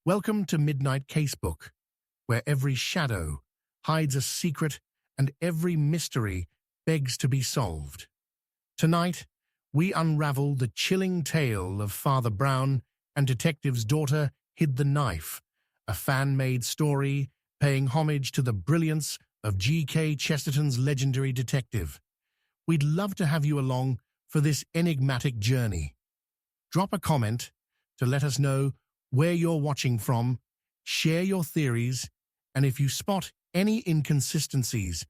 Welcome to Midnight Casebook, where every shadow hides a secret and every mystery begs to be solved. Tonight, we unravel the chilling tale of Father Brown and Detective's Daughter Hid the Knife, a fan-made story paying homage to the brilliance of G.K. Chesterton's legendary detective. We'd love to have you along for this enigmatic journey. Drop a comment to let us know where you're watching from, share your theories, and if you spot any inconsistencies,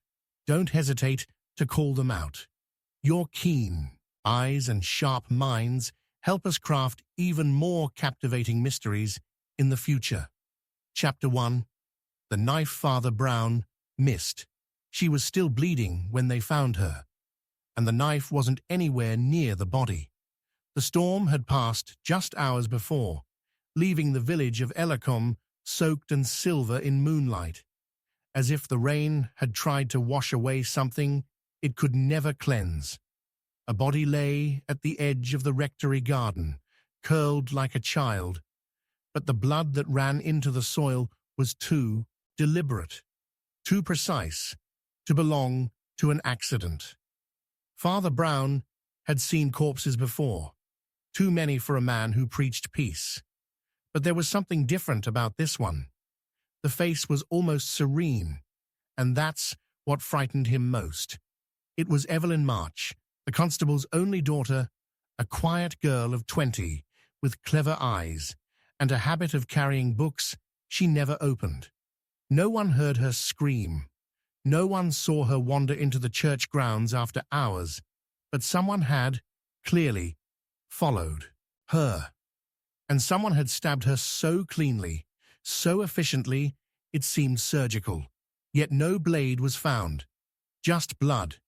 don't hesitate to call them out. Your keen eyes and sharp minds help us craft even more captivating mysteries in the future. Chapter 1. The knife Father Brown missed. She was still bleeding when they found her, and the knife wasn't anywhere near the body. The storm had passed just hours before, leaving the village of Ellicombe soaked and silver in moonlight. As if the rain had tried to wash away something it could never cleanse. A body lay at the edge of the rectory garden, curled like a child, but the blood that ran into the soil was too deliberate, too precise, to belong to an accident. Father Brown had seen corpses before, too many for a man who preached peace. But there was something different about this one. The face was almost serene, and that's what frightened him most. It was Evelyn March, the constable's only daughter, a quiet girl of 20 with clever eyes and a habit of carrying books she never opened. No one heard her scream. No one saw her wander into the church grounds after hours, but someone had, clearly, followed her. And someone had stabbed her so cleanly, so efficiently, it seemed surgical. Yet no blade was found, just blood,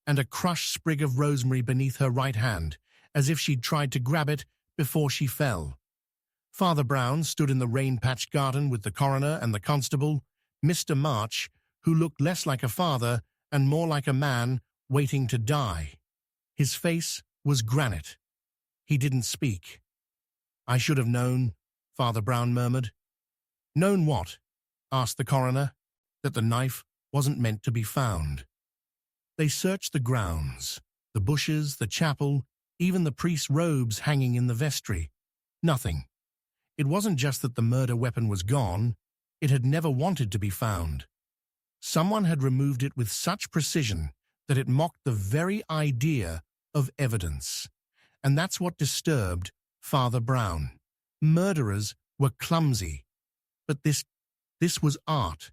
and a crushed sprig of rosemary beneath her right hand, as if she'd tried to grab it before she fell. Father Brown stood in the rain-patched garden with the coroner and the constable, Mr. March, who looked less like a father and more like a man waiting to die. His face was granite. He didn't speak. "I should have known," Father Brown murmured. "Known what?" asked the coroner. "That the knife wasn't meant to be found." They searched the grounds, the bushes, the chapel, even the priest's robes hanging in the vestry. Nothing. It wasn't just that the murder weapon was gone, it had never wanted to be found. Someone had removed it with such precision that it mocked the very idea of evidence. And that's what disturbed Father Brown. Murderers were clumsy, but this was art.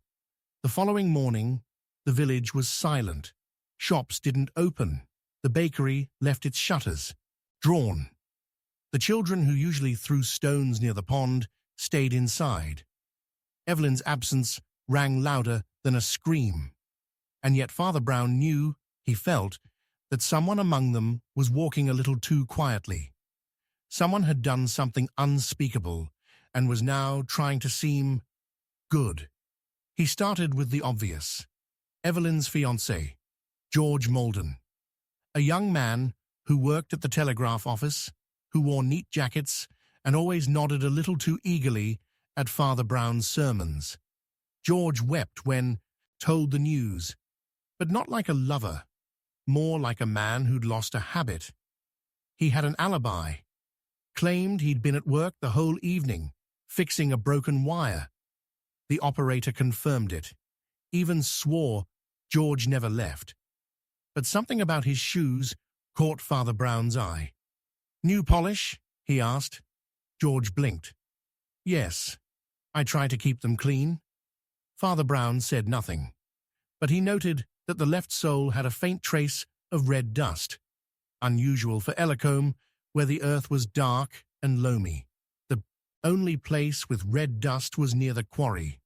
The following morning, the village was silent. Shops didn't open. The bakery left its shutters drawn. The children who usually threw stones near the pond stayed inside. Evelyn's absence rang louder than a scream. And yet Father Brown knew, he felt, that someone among them was walking a little too quietly. Someone had done something unspeakable and was now trying to seem good. He started with the obvious. Evelyn's fiancé, George Malden. A young man who worked at the telegraph office, who wore neat jackets and always nodded a little too eagerly at Father Brown's sermons. George wept when told the news, but not like a lover, more like a man who'd lost a habit. He had an alibi. Claimed he'd been at work the whole evening, fixing a broken wire. The operator confirmed it, even swore George never left. But something about his shoes caught Father Brown's eye. "New polish?" he asked. George blinked. "Yes, I try to keep them clean." Father Brown said nothing, but he noted that the left sole had a faint trace of red dust, unusual for Ellicombe, where the earth was dark and loamy. The only place with red dust was near the quarry,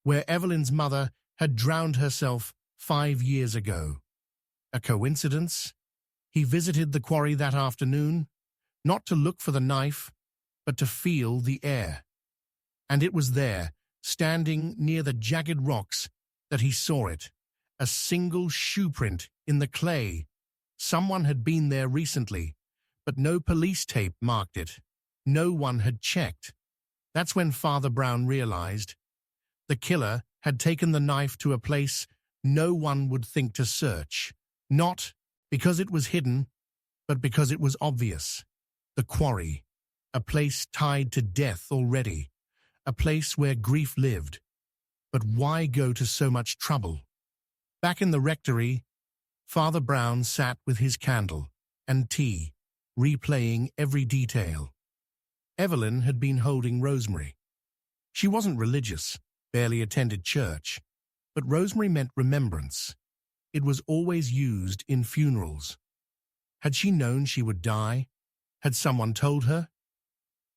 where Evelyn's mother had drowned herself 5 years ago. A coincidence? He visited the quarry that afternoon, not to look for the knife, but to feel the air. And it was there, standing near the jagged rocks, that he saw it, a single shoe print in the clay. Someone had been there recently, but no police tape marked it. No one had checked. That's when Father Brown realized the killer had taken the knife to a place no one would think to search, not because it was hidden, but because it was obvious. The quarry, a place tied to death already, a place where grief lived. But why go to so much trouble? Back in the rectory, Father Brown sat with his candle and tea, replaying every detail. Evelyn had been holding Rosemary. She wasn't religious, barely attended church, but rosemary meant remembrance. It was always used in funerals. Had she known she would die? Had someone told her?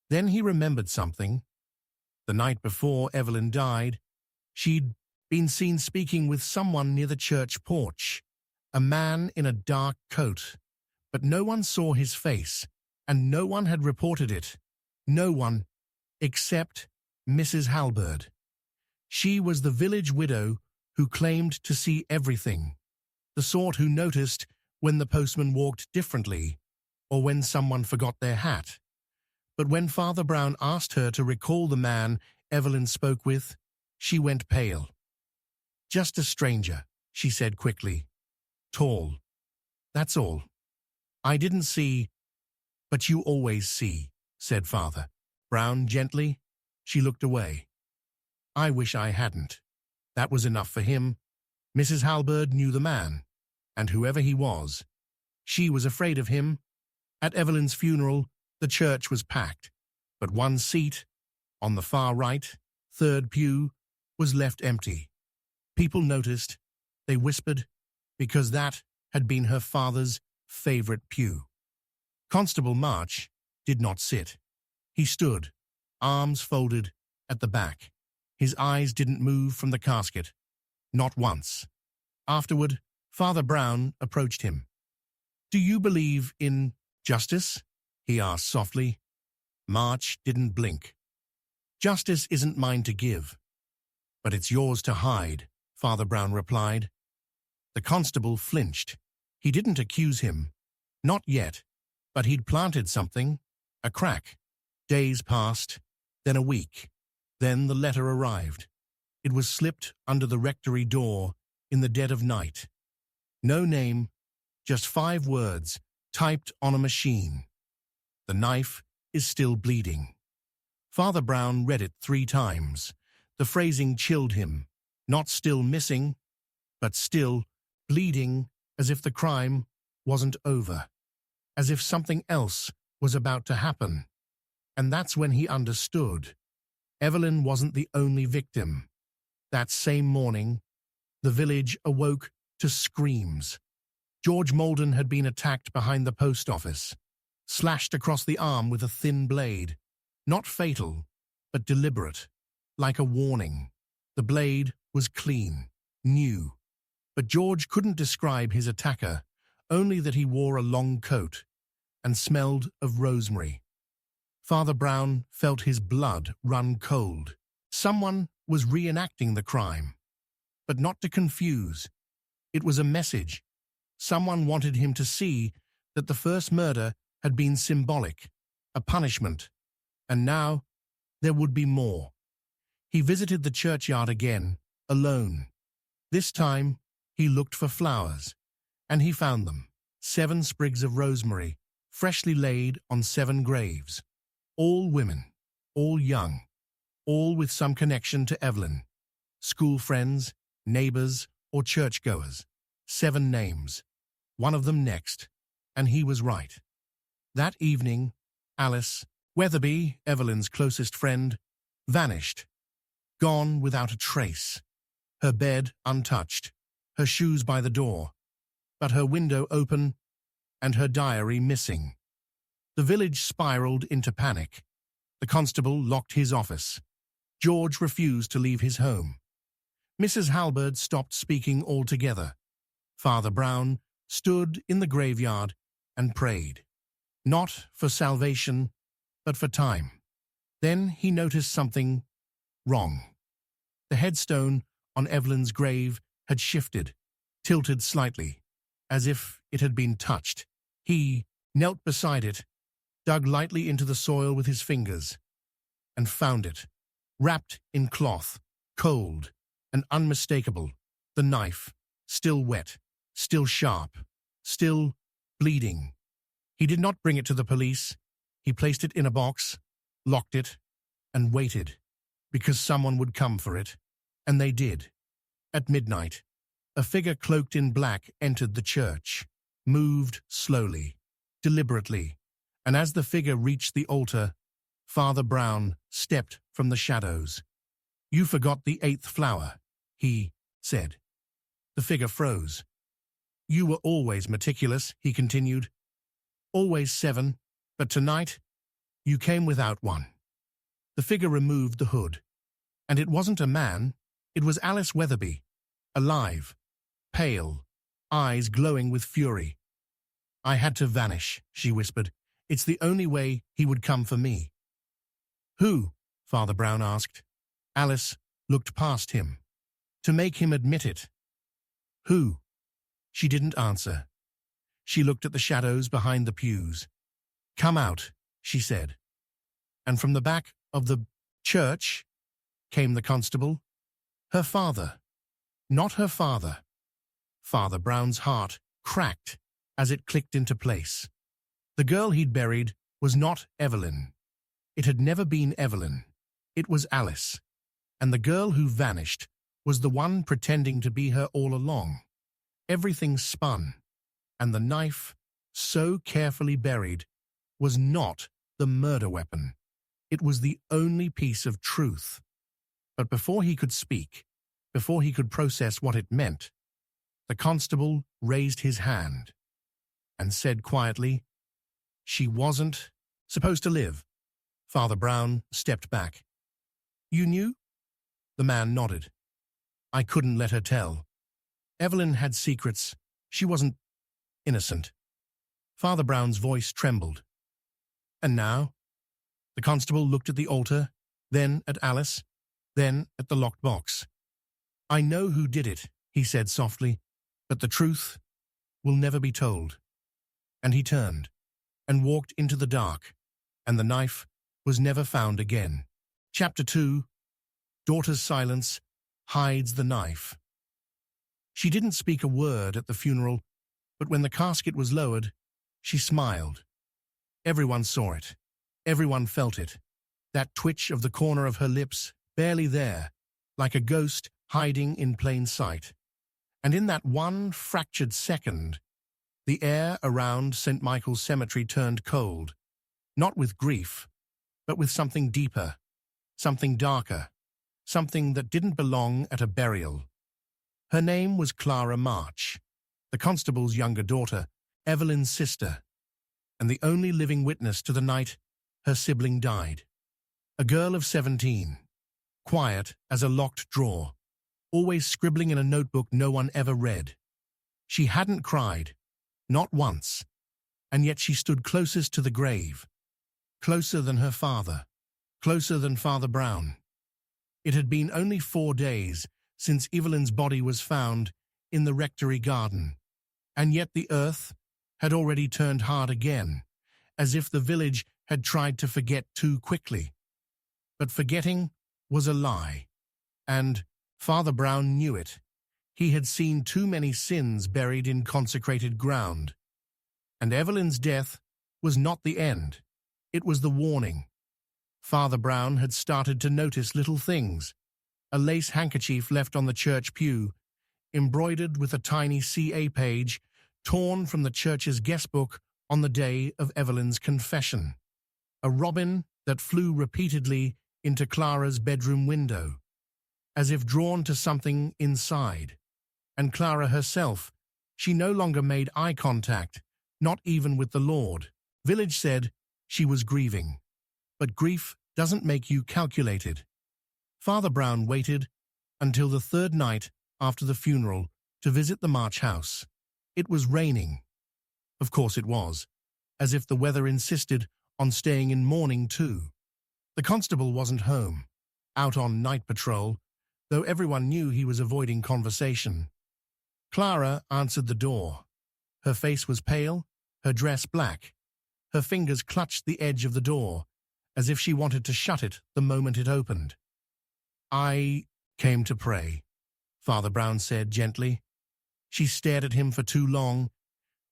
Then he remembered something. The night before Evelyn died, she'd been seen speaking with someone near the church porch, a man in a dark coat, but no one saw his face, and no one had reported it. No one, except Mrs. Halberd. She was the village widow who claimed to see everything, the sort who noticed when the postman walked differently or when someone forgot their hat. But when Father Brown asked her to recall the man Evelyn spoke with, she went pale. "Just a stranger," she said quickly. "Tall. That's all. I didn't see, but you always see," said Father Brown gently. She looked away. "I wish I hadn't." That was enough for him. Mrs. Halberd knew the man, and whoever he was, she was afraid of him. At Evelyn's funeral, the church was packed, but one seat, on the far right, third pew, was left empty. People noticed. They whispered, because that had been her father's favorite pew. Constable March did not sit. He stood, arms folded, at the back. His eyes didn't move from the casket. Not once. Afterward, Father Brown approached him. "Do you believe in justice?" he asked softly. March didn't blink. "Justice isn't mine to give, but it's yours to hide," Father Brown replied. The constable flinched. He didn't accuse him. Not yet, but he'd planted something, a crack. Days passed, then a week. Then the letter arrived. It was slipped under the rectory door in the dead of night. No name, just 5 words typed on a machine. "The knife is still bleeding." Father Brown read it 3 times. The phrasing chilled him. Not still missing, but still bleeding, as if the crime wasn't over, as if something else was about to happen. And that's when he understood. Evelyn wasn't the only victim. That same morning, the village awoke to screams. George Malden had been attacked behind the post office, slashed across the arm with a thin blade. Not fatal, but deliberate, like a warning. The blade was clean, new. But George couldn't describe his attacker, only that he wore a long coat and smelled of rosemary. Father Brown felt his blood run cold. Someone was reenacting the crime. But not to confuse. It was a message. Someone wanted him to see that the first murder had been symbolic, a punishment. And now there would be more. He visited the churchyard again, alone. This time he looked for flowers, and he found them. 7 sprigs of rosemary, freshly laid on 7 graves. All women, all young, all with some connection to Evelyn. School friends, neighbors, or churchgoers. 7 names. One of them next, and he was right. That evening, Alice Weatherby, Evelyn's closest friend, vanished. Gone without a trace. Her bed untouched, her shoes by the door, but her window open and her diary missing. The village spiraled into panic. The constable locked his office. George refused to leave his home. Mrs. Halberd stopped speaking altogether. Father Brown stood in the graveyard and prayed. Not for salvation, but for time. Then he noticed something wrong. The headstone on Evelyn's grave had shifted, tilted slightly, as if it had been touched. He knelt beside it, dug lightly into the soil with his fingers. and found it, wrapped in cloth, cold and unmistakable, the knife, still wet, still sharp, still bleeding. He did not bring it to the police. He placed it in a box, locked it, and waited, because someone would come for it, and they did. At midnight, a figure cloaked in black entered the church, moved slowly, deliberately, and as the figure reached the altar, Father Brown stepped from the shadows. "You forgot the 8th flower," he said. The figure froze. "You were always meticulous," he continued. "Always 7, but tonight, you came without one." The figure removed the hood, and it wasn't a man, it was Alice Weatherby, alive, pale, eyes glowing with fury. "I had to vanish," she whispered. "It's the only way he would come for me." "Who?" Father Brown asked. Alice looked past him. "To make him admit it." "Who?" She didn't answer. She looked at the shadows behind the pews. "Come out," she said. And from the back of the church came the constable. Her father. Not her father. Father Brown's heart cracked as it clicked into place. The girl he'd buried was not Evelyn. It had never been Evelyn. It was Alice. And the girl who vanished was the one pretending to be her all along. Everything spun, and the knife, so carefully buried, was not the murder weapon. It was the only piece of truth. But before he could speak, before he could process what it meant, the constable raised his hand and said quietly, "She wasn't supposed to live." Father Brown stepped back. "You knew?" The man nodded. "I couldn't let her tell. Evelyn had secrets. She wasn't innocent." Father Brown's voice trembled. "And now?" The constable looked at the altar, then at Alice, then at the locked box. "I know who did it," he said softly, "but the truth will never be told." And he turned and walked into the dark, and the knife was never found again. Chapter 2. Daughter's silence hides the knife. She didn't speak a word at the funeral, but when the casket was lowered, she smiled. Everyone saw it. Everyone felt it. That twitch of the corner of her lips, barely there, like a ghost hiding in plain sight. And in that one fractured second, the air around St. Michael's Cemetery turned cold, not with grief, but with something deeper, something darker, something that didn't belong at a burial. Her name was Clara March, the constable's younger daughter, Evelyn's sister, and the only living witness to the night her sibling died. A girl of 17, quiet as a locked drawer, always scribbling in a notebook no one ever read. She hadn't cried, not once, and yet she stood closest to the grave, closer than her father, closer than Father Brown. It had been only 4 days since Evelyn's body was found in the rectory garden, and yet the earth had already turned hard again, as if the village had tried to forget too quickly. But forgetting was a lie, and Father Brown knew it. He had seen too many sins buried in consecrated ground. And Evelyn's death was not the end. It was the warning. Father Brown had started to notice little things. A lace handkerchief left on the church pew, embroidered with a tiny CA page, torn from the church's guest book on the day of Evelyn's confession. A robin that flew repeatedly into Clara's bedroom window, as if drawn to something inside. And Clara herself, she no longer made eye contact, not even with the Lord. Village said she was grieving. But grief doesn't make you calculated. Father Brown waited until the 3rd night after the funeral to visit the March house. It was raining. Of course it was, as if the weather insisted on staying in mourning too. The constable wasn't home, out on night patrol, though everyone knew he was avoiding conversation. Clara answered the door. Her face was pale, her dress black. Her fingers clutched the edge of the door, as if she wanted to shut it the moment it opened. "I came to pray," Father Brown said gently. She stared at him for too long,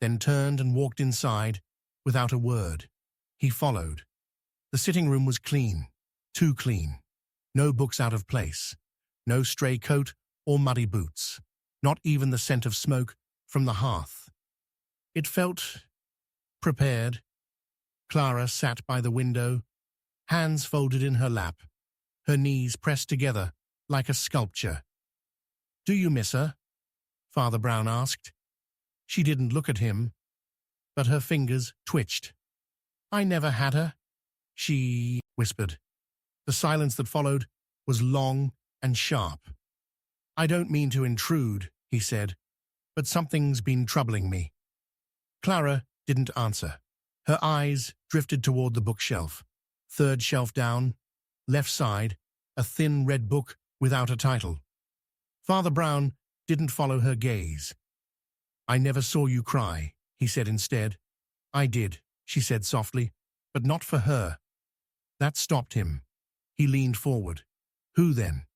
then turned and walked inside without a word. He followed. The sitting room was clean, too clean. No books out of place, no stray coat or muddy boots, not even the scent of smoke from the hearth. It felt prepared. Clara sat by the window, hands folded in her lap, her knees pressed together like a sculpture. "Do you miss her?" Father Brown asked. She didn't look at him, but her fingers twitched. "I never had her," she whispered. The silence that followed was long and sharp. "I don't mean to intrude," he said, "but something's been troubling me." Clara didn't answer. Her eyes drifted toward the bookshelf. Third shelf down, left side, a thin red book without a title. Father Brown didn't follow her gaze. "I never saw you cry," he said instead. "I did," she said softly, "but not for her." That stopped him. He leaned forward. "Who then?"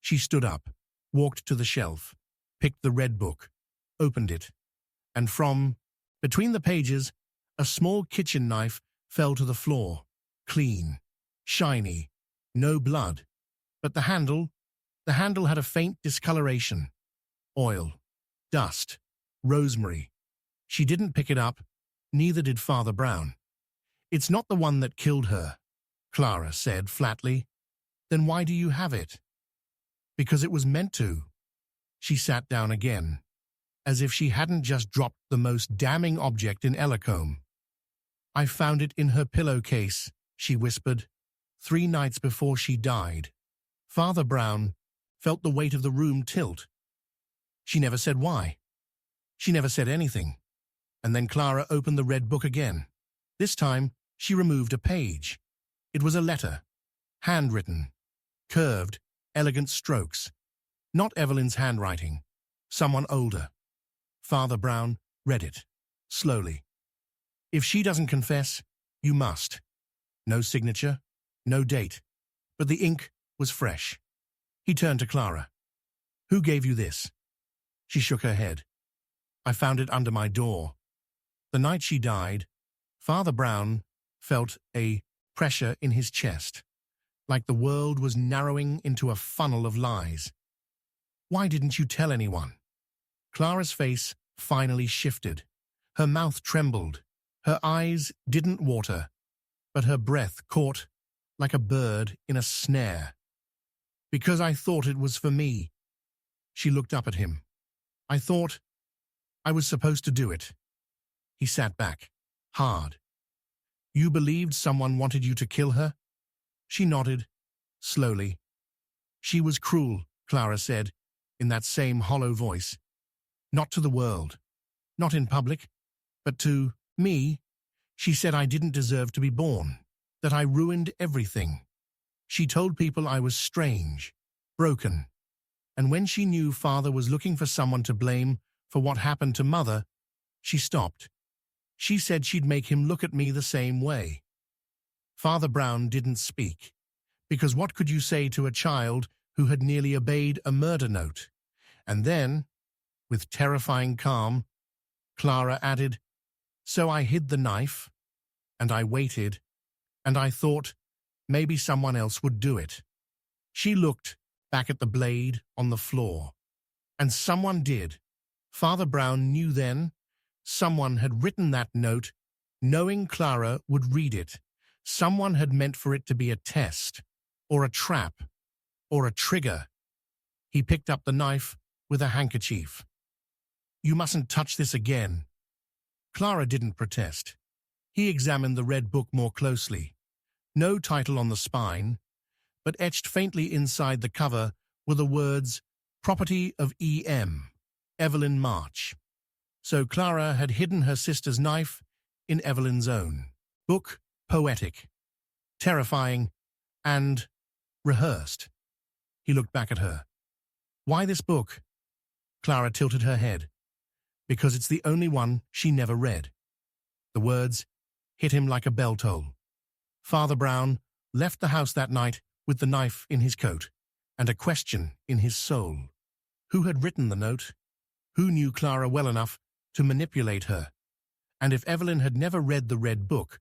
She stood up, walked to the shelf, picked the red book, opened it, and from between the pages, a small kitchen knife fell to the floor, clean, shiny, no blood, but the handle had a faint discoloration. Oil, dust, rosemary. She didn't pick it up, neither did Father Brown. "It's not the one that killed her," Clara said flatly. "Then why do you have it?" "Because it was meant to." She sat down again, as if she hadn't just dropped the most damning object in Ellicombe. "I found it in her pillowcase," she whispered, 3 nights before she died. Father Brown felt the weight of the room tilt. She never said why. She never said anything. And then Clara opened the red book again. This time, she removed a page. It was a letter, handwritten, curved, elegant strokes. Not Evelyn's handwriting, someone older. Father Brown read it, slowly. "If she doesn't confess, you must." No signature, no date, but the ink was fresh. He turned to Clara. "Who gave you this?" She shook her head. "I found it under my door." The night she died, Father Brown felt a pressure in his chest, like the world was narrowing into a funnel of lies. "Why didn't you tell anyone?" Clara's face finally shifted. Her mouth trembled. Her eyes didn't water, but her breath caught like a bird in a snare. "Because I thought it was for me." She looked up at him. "I thought I was supposed to do it." He sat back, hard. "You believed someone wanted you to kill her?" She nodded, slowly. "She was cruel," Clara said, in that same hollow voice. "Not to the world, not in public, but to me. She said I didn't deserve to be born, that I ruined everything. She told people I was strange, broken. And when she knew Father was looking for someone to blame for what happened to Mother, she stopped. She said she'd make him look at me the same way." Father Brown didn't speak, because what could you say to a child who had nearly obeyed a murder note? And then, with terrifying calm, Clara added, "So I hid the knife, and I waited, and I thought maybe someone else would do it." She looked back at the blade on the floor. And someone did. Father Brown knew then. Someone had written that note, knowing Clara would read it. Someone had meant for it to be a test, or a trap, or a trigger. He picked up the knife with a handkerchief. "You mustn't touch this again." Clara didn't protest. He examined the red book more closely. No title on the spine, but etched faintly inside the cover were the words, "Property of E.M., Evelyn March." So Clara had hidden her sister's knife in Evelyn's own. Book poetic, terrifying, and rehearsed. He looked back at her. "Why this book?" Clara tilted her head. "Because it's the only one she never read." The words hit him like a bell toll. Father Brown left the house that night with the knife in his coat and a question in his soul. Who had written the note? Who knew Clara well enough to manipulate her? And if Evelyn had never read the red book,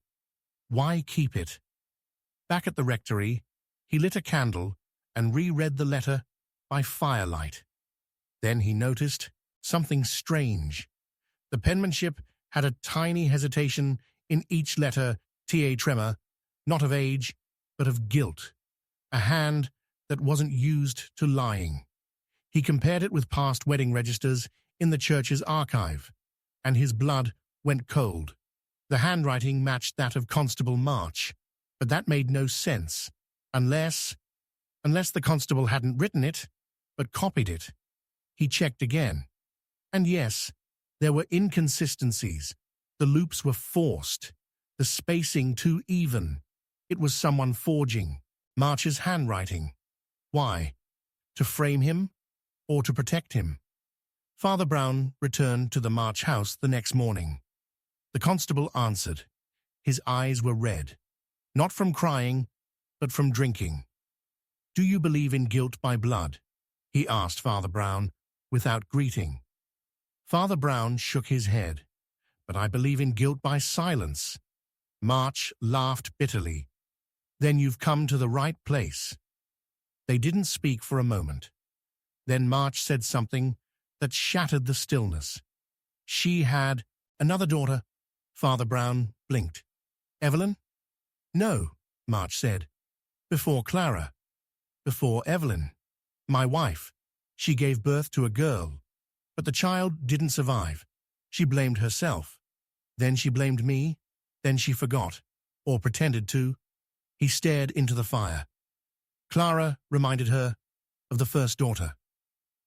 why keep it? Back at the rectory, he lit a candle and reread the letter by firelight. Then he noticed something strange. The penmanship had a tiny hesitation in each letter, ta tremor, not of age, but of guilt, a hand that wasn't used to lying. He compared it with past wedding registers in the church's archive, and his blood went cold. The handwriting matched that of Constable March, but that made no sense, unless the constable hadn't written it, but copied it. He checked again, and yes, there were inconsistencies. The loops were forced, the spacing too even. It was someone forging March's handwriting. Why? To frame him or to protect him? Father Brown returned to the March house the next morning. The constable answered. His eyes were red, not from crying, but from drinking. "Do you believe in guilt by blood?" he asked Father Brown, without greeting. Father Brown shook his head. "But I believe in guilt by silence." March laughed bitterly. "Then you've come to the right place." They didn't speak for a moment. Then March said something that shattered the stillness. "She had another daughter." Father Brown blinked. "Evelyn?" "No," March said. "Before Clara. Before Evelyn. My wife. She gave birth to a girl. But the child didn't survive. She blamed herself. Then she blamed me. Then she forgot. Or pretended to." He stared into the fire. Clara reminded her of the first daughter.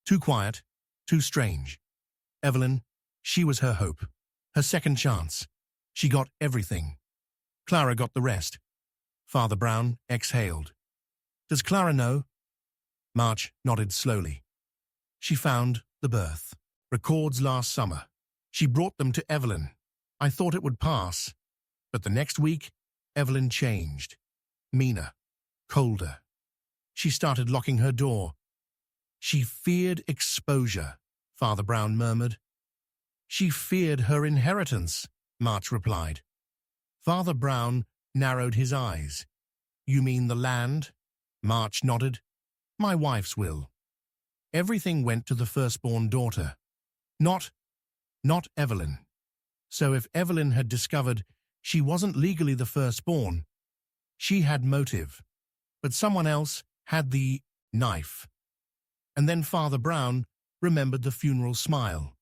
Too quiet, too strange. Evelyn, she was her hope, her second chance. She got everything. Clara got the rest. Father Brown exhaled. "Does Clara know?" March nodded slowly. "She found the birth. Records last summer. She brought them to Evelyn. I thought it would pass. But the next week, Evelyn changed. Meaner. Colder. She started locking her door. She feared exposure," Father Brown murmured. "She feared her inheritance," March replied. Father Brown narrowed his eyes. "You mean the land?" March nodded. "My wife's will. Everything went to the firstborn daughter. Not Evelyn. So if Evelyn had discovered she wasn't legally the firstborn, she had motive. But someone else had the knife." And then Father Brown remembered the funeral smile.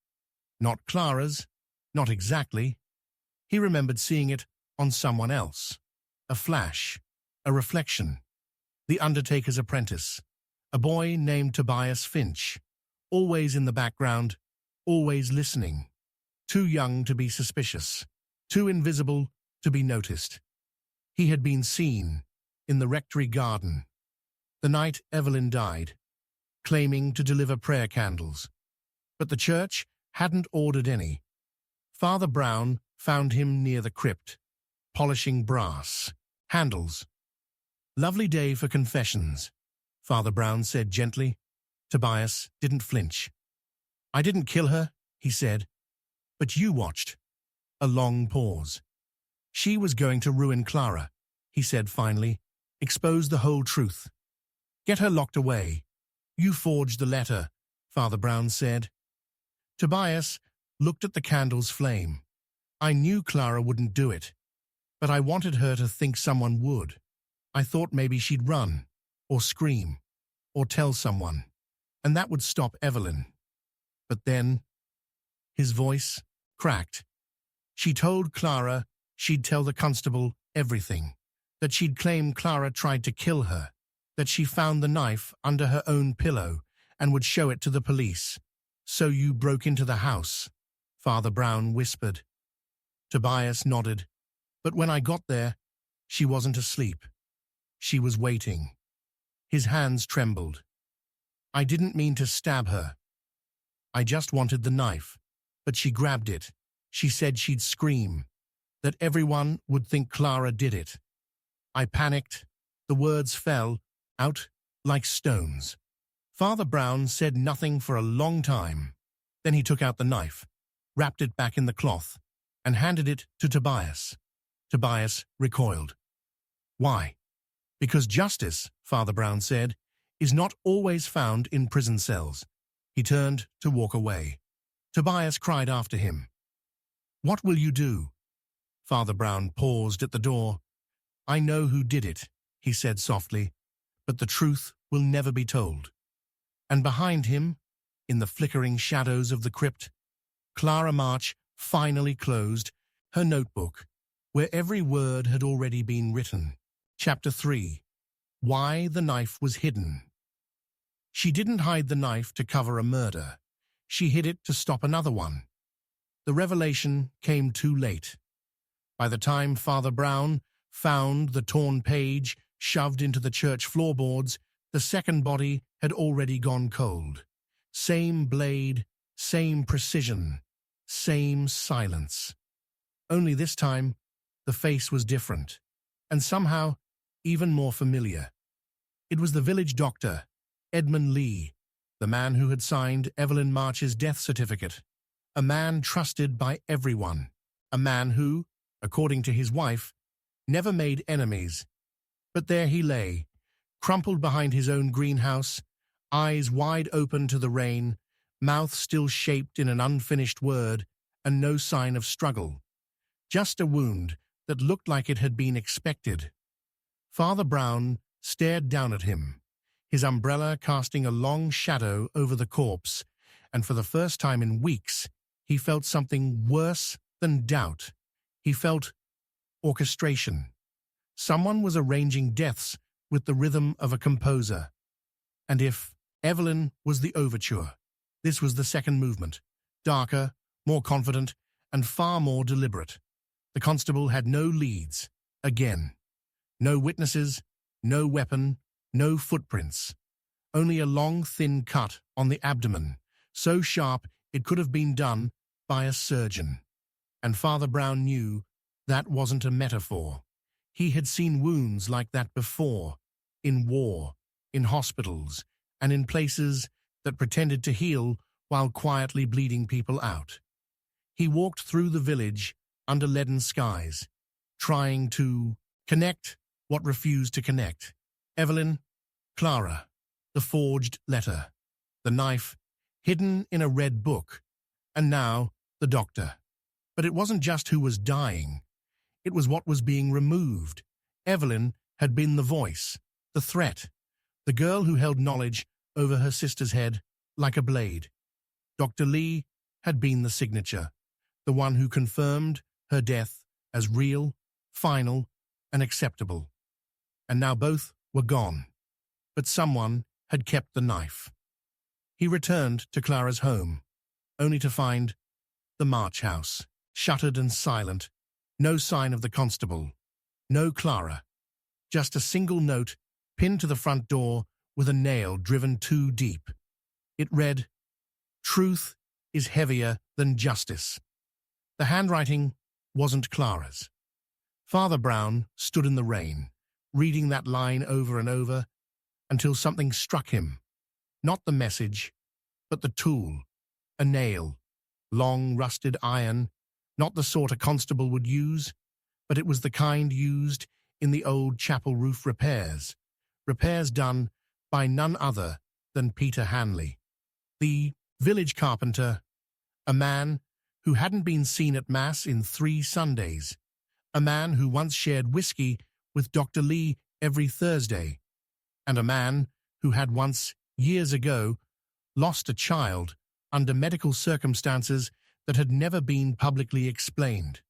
Not Clara's, not exactly. He remembered seeing it on someone else. A flash, a reflection. The undertaker's apprentice, a boy named Tobias Finch, always in the background, always listening. Too young to be suspicious, too invisible to be noticed. He had been seen in the rectory garden the night Evelyn died, claiming to deliver prayer candles. But the church hadn't ordered any. Father Brown found him near the crypt, polishing brass handles. "Lovely day for confessions," Father Brown said gently. Tobias didn't flinch. "I didn't kill her," he said. "But you watched." A long pause. "She was going to ruin Clara," he said finally. "Expose the whole truth. Get her locked away." "You forged the letter," Father Brown said. Tobias looked at the candle's flame. "I knew Clara wouldn't do it, but I wanted her to think someone would. I thought maybe she'd run, or scream, or tell someone, and that would stop Evelyn. But then," his voice cracked, "she told Clara she'd tell the constable everything, that she'd claim Clara tried to kill her, that she found the knife under her own pillow and would show it to the police. So you broke into the house," Father Brown whispered. Tobias nodded. "But when I got there, she wasn't asleep. She was waiting." His hands trembled. "I didn't mean to stab her. I just wanted the knife, but she grabbed it. She said she'd scream, that everyone would think Clara did it. I panicked The words fell out like stones. Father Brown said nothing for a long time. Then he took out the knife, wrapped it back in the cloth, and handed it to Tobias. Tobias recoiled. Why? Because justice, Father Brown said, is not always found in prison cells. He turned to walk away. Tobias cried after him. What will you do? Father Brown paused at the door. I know who did it, he said softly, but the truth will never be told. And behind him, in the flickering shadows of the crypt, Clara March finally closed her notebook, where every word had already been written. Chapter 3. Why the Knife Was Hidden. She didn't hide the knife to cover a murder. She hid it to stop another one. The revelation came too late. By the time Father Brown found the torn page shoved into the church floorboards, the second body had already gone cold. Same blade, same precision, same silence. Only this time, the face was different, and somehow even more familiar. It was the village doctor, Edmund Lee, the man who had signed Evelyn March's death certificate, a man trusted by everyone, a man who, according to his wife, never made enemies. But there he lay, crumpled behind his own greenhouse, eyes wide open to the rain, mouth still shaped in an unfinished word, and no sign of struggle. Just a wound that looked like it had been expected. Father Brown stared down at him, his umbrella casting a long shadow over the corpse, and for the first time in weeks, he felt something worse than doubt. He felt orchestration. Someone was arranging deaths with the rhythm of a composer. And if Evelyn was the overture, this was the second movement, darker, more confident, and far more deliberate. The constable had no leads, again. No witnesses, no weapon, no footprints. Only a long, thin cut on the abdomen, so sharp it could have been done by a surgeon. And Father Brown knew that wasn't a metaphor. He had seen wounds like that before, in war, in hospitals, and in places that pretended to heal while quietly bleeding people out. He walked through the village under leaden skies, trying to connect what refused to connect. Evelyn, Clara, the forged letter, the knife hidden in a red book, and now the doctor. But it wasn't just who was dying. It was what was being removed. Evelyn had been the voice, the threat, the girl who held knowledge over her sister's head like a blade. Dr. Lee had been the signature, the one who confirmed her death as real, final, and acceptable. And now both were gone, but someone had kept the knife. He returned to Clara's home, only to find the March house, shuttered and silent, no sign of the constable, no Clara, just a single note pinned to the front door with a nail driven too deep. It read, "Truth is heavier than justice." The handwriting wasn't Clara's. Father Brown stood in the rain, reading that line over and over, until something struck him. Not the message, but the tool, a nail, long rusted iron, not the sort a constable would use, but it was the kind used in the old chapel roof repairs done by none other than Peter Hanley, the village carpenter, a man who hadn't been seen at Mass in 3 Sundays, a man who once shared whiskey with Dr. Lee every Thursday, and a man who had once, years ago, lost a child under medical circumstances that had never been publicly explained.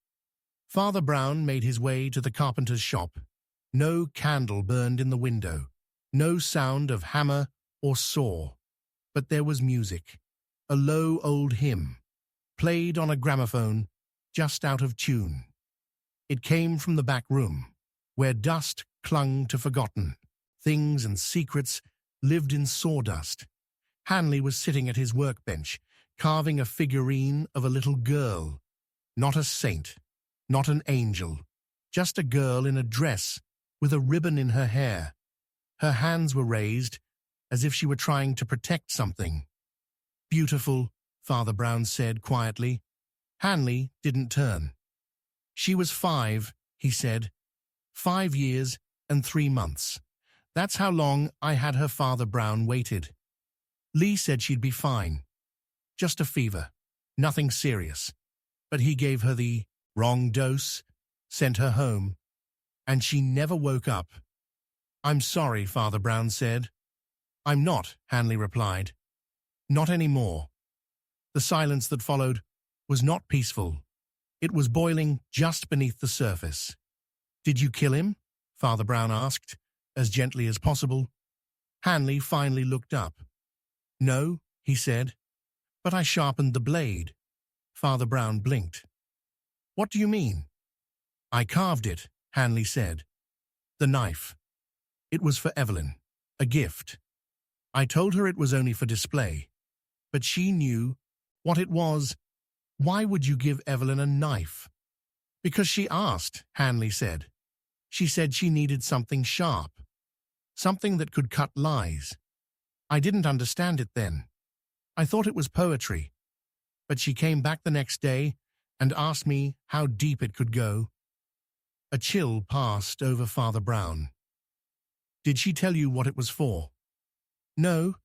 Father Brown made his way to the carpenter's shop. No candle burned in the window, no sound of hammer or saw, but there was music, a low old hymn, played on a gramophone just out of tune. It came from the back room, where dust clung to forgotten things and secrets lived in sawdust. Hanley was sitting at his workbench, carving a figurine of a little girl. Not a saint, not an angel, just a girl in a dress with a ribbon in her hair. Her hands were raised, as if she were trying to protect something. "Beautiful," Father Brown said quietly. Hanley didn't turn. "She was 5, he said. 5 years and 3 months. That's how long I had her." Father Brown waited. Lee said she'd be fine. Just a fever. Nothing serious. But he gave her the wrong dose, sent her home, and she never woke up. "I'm sorry," Father Brown said. "I'm not," Hanley replied. "Not anymore." The silence that followed was not peaceful. It was boiling just beneath the surface. "Did you kill him?" Father Brown asked, as gently as possible. Hanley finally looked up. "No," he said, "but I sharpened the blade." Father Brown blinked. "What do you mean?" "I carved it," Hanley said. "The knife. It was for Evelyn. A gift. I told her it was only for display. But she knew what it was." "Why would you give Evelyn a knife?" "Because she asked," Hanley said. "She said she needed something sharp. Something that could cut lies. I didn't understand it then. I thought it was poetry. But she came back the next day and asked me how deep it could go." A chill passed over Father Brown. "Did she tell you what it was for?" "No,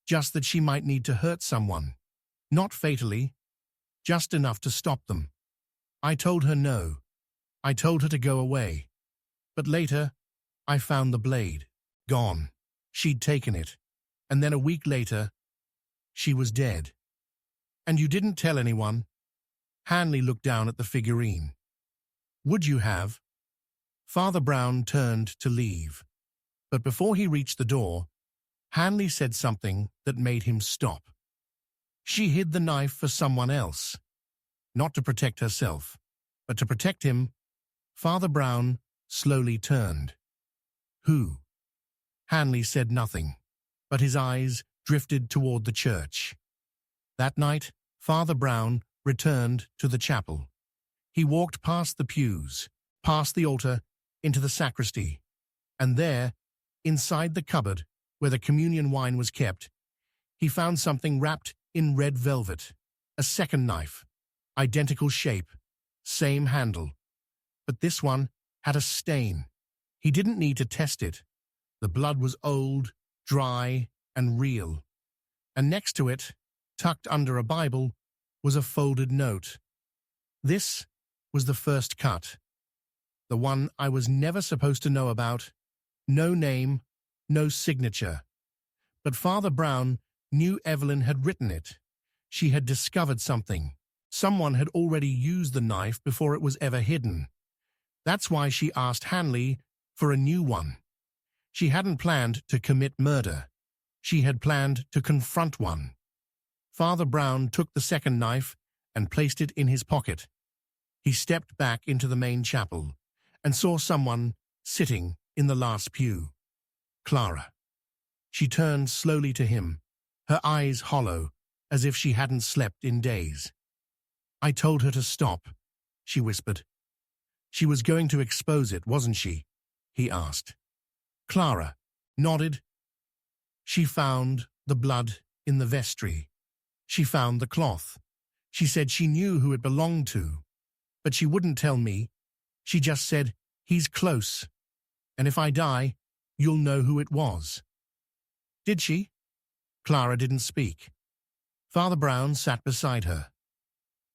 just that she might need to hurt someone. Not fatally, just enough to stop them. I told her no. I told her to go away. But later, I found the blade. Gone. She'd taken it. And then a week later, she was dead." "And you didn't tell anyone?" Hanley looked down at the figurine. "Would you have?" Father Brown turned to leave. But before he reached the door, Hanley said something that made him stop. "She hid the knife for someone else. Not to protect herself, but to protect him." Father Brown slowly turned. "Who?" Hanley said nothing, but his eyes drifted toward the church. That night, Father Brown returned to the chapel. He walked past the pews, past the altar, into the sacristy, and there, inside the cupboard where the communion wine was kept, he found something wrapped in red velvet, a second knife, identical shape, same handle. But this one had a stain. He didn't need to test it. The blood was old, dry, and real. And next to it, tucked under a Bible, was a folded note. This was the first cut. The one I was never supposed to know about. No name, no signature. But Father Brown knew Evelyn had written it. She had discovered something. Someone had already used the knife before it was ever hidden. That's why she asked Hanley for a new one. She hadn't planned to commit murder. She had planned to confront one. Father Brown took the second knife and placed it in his pocket. He stepped back into the main chapel and saw someone sitting in the last pew. Clara. She turned slowly to him, her eyes hollow, as if she hadn't slept in days. "I told her to stop," she whispered. "She was going to expose it, wasn't she?" he asked. Clara nodded. "She found the blood in the vestry. She found the cloth. She said she knew who it belonged to, but she wouldn't tell me. She just said, 'He's close, and if I die, you'll know who it was.'" "Did she?" Clara didn't speak. Father Brown sat beside her.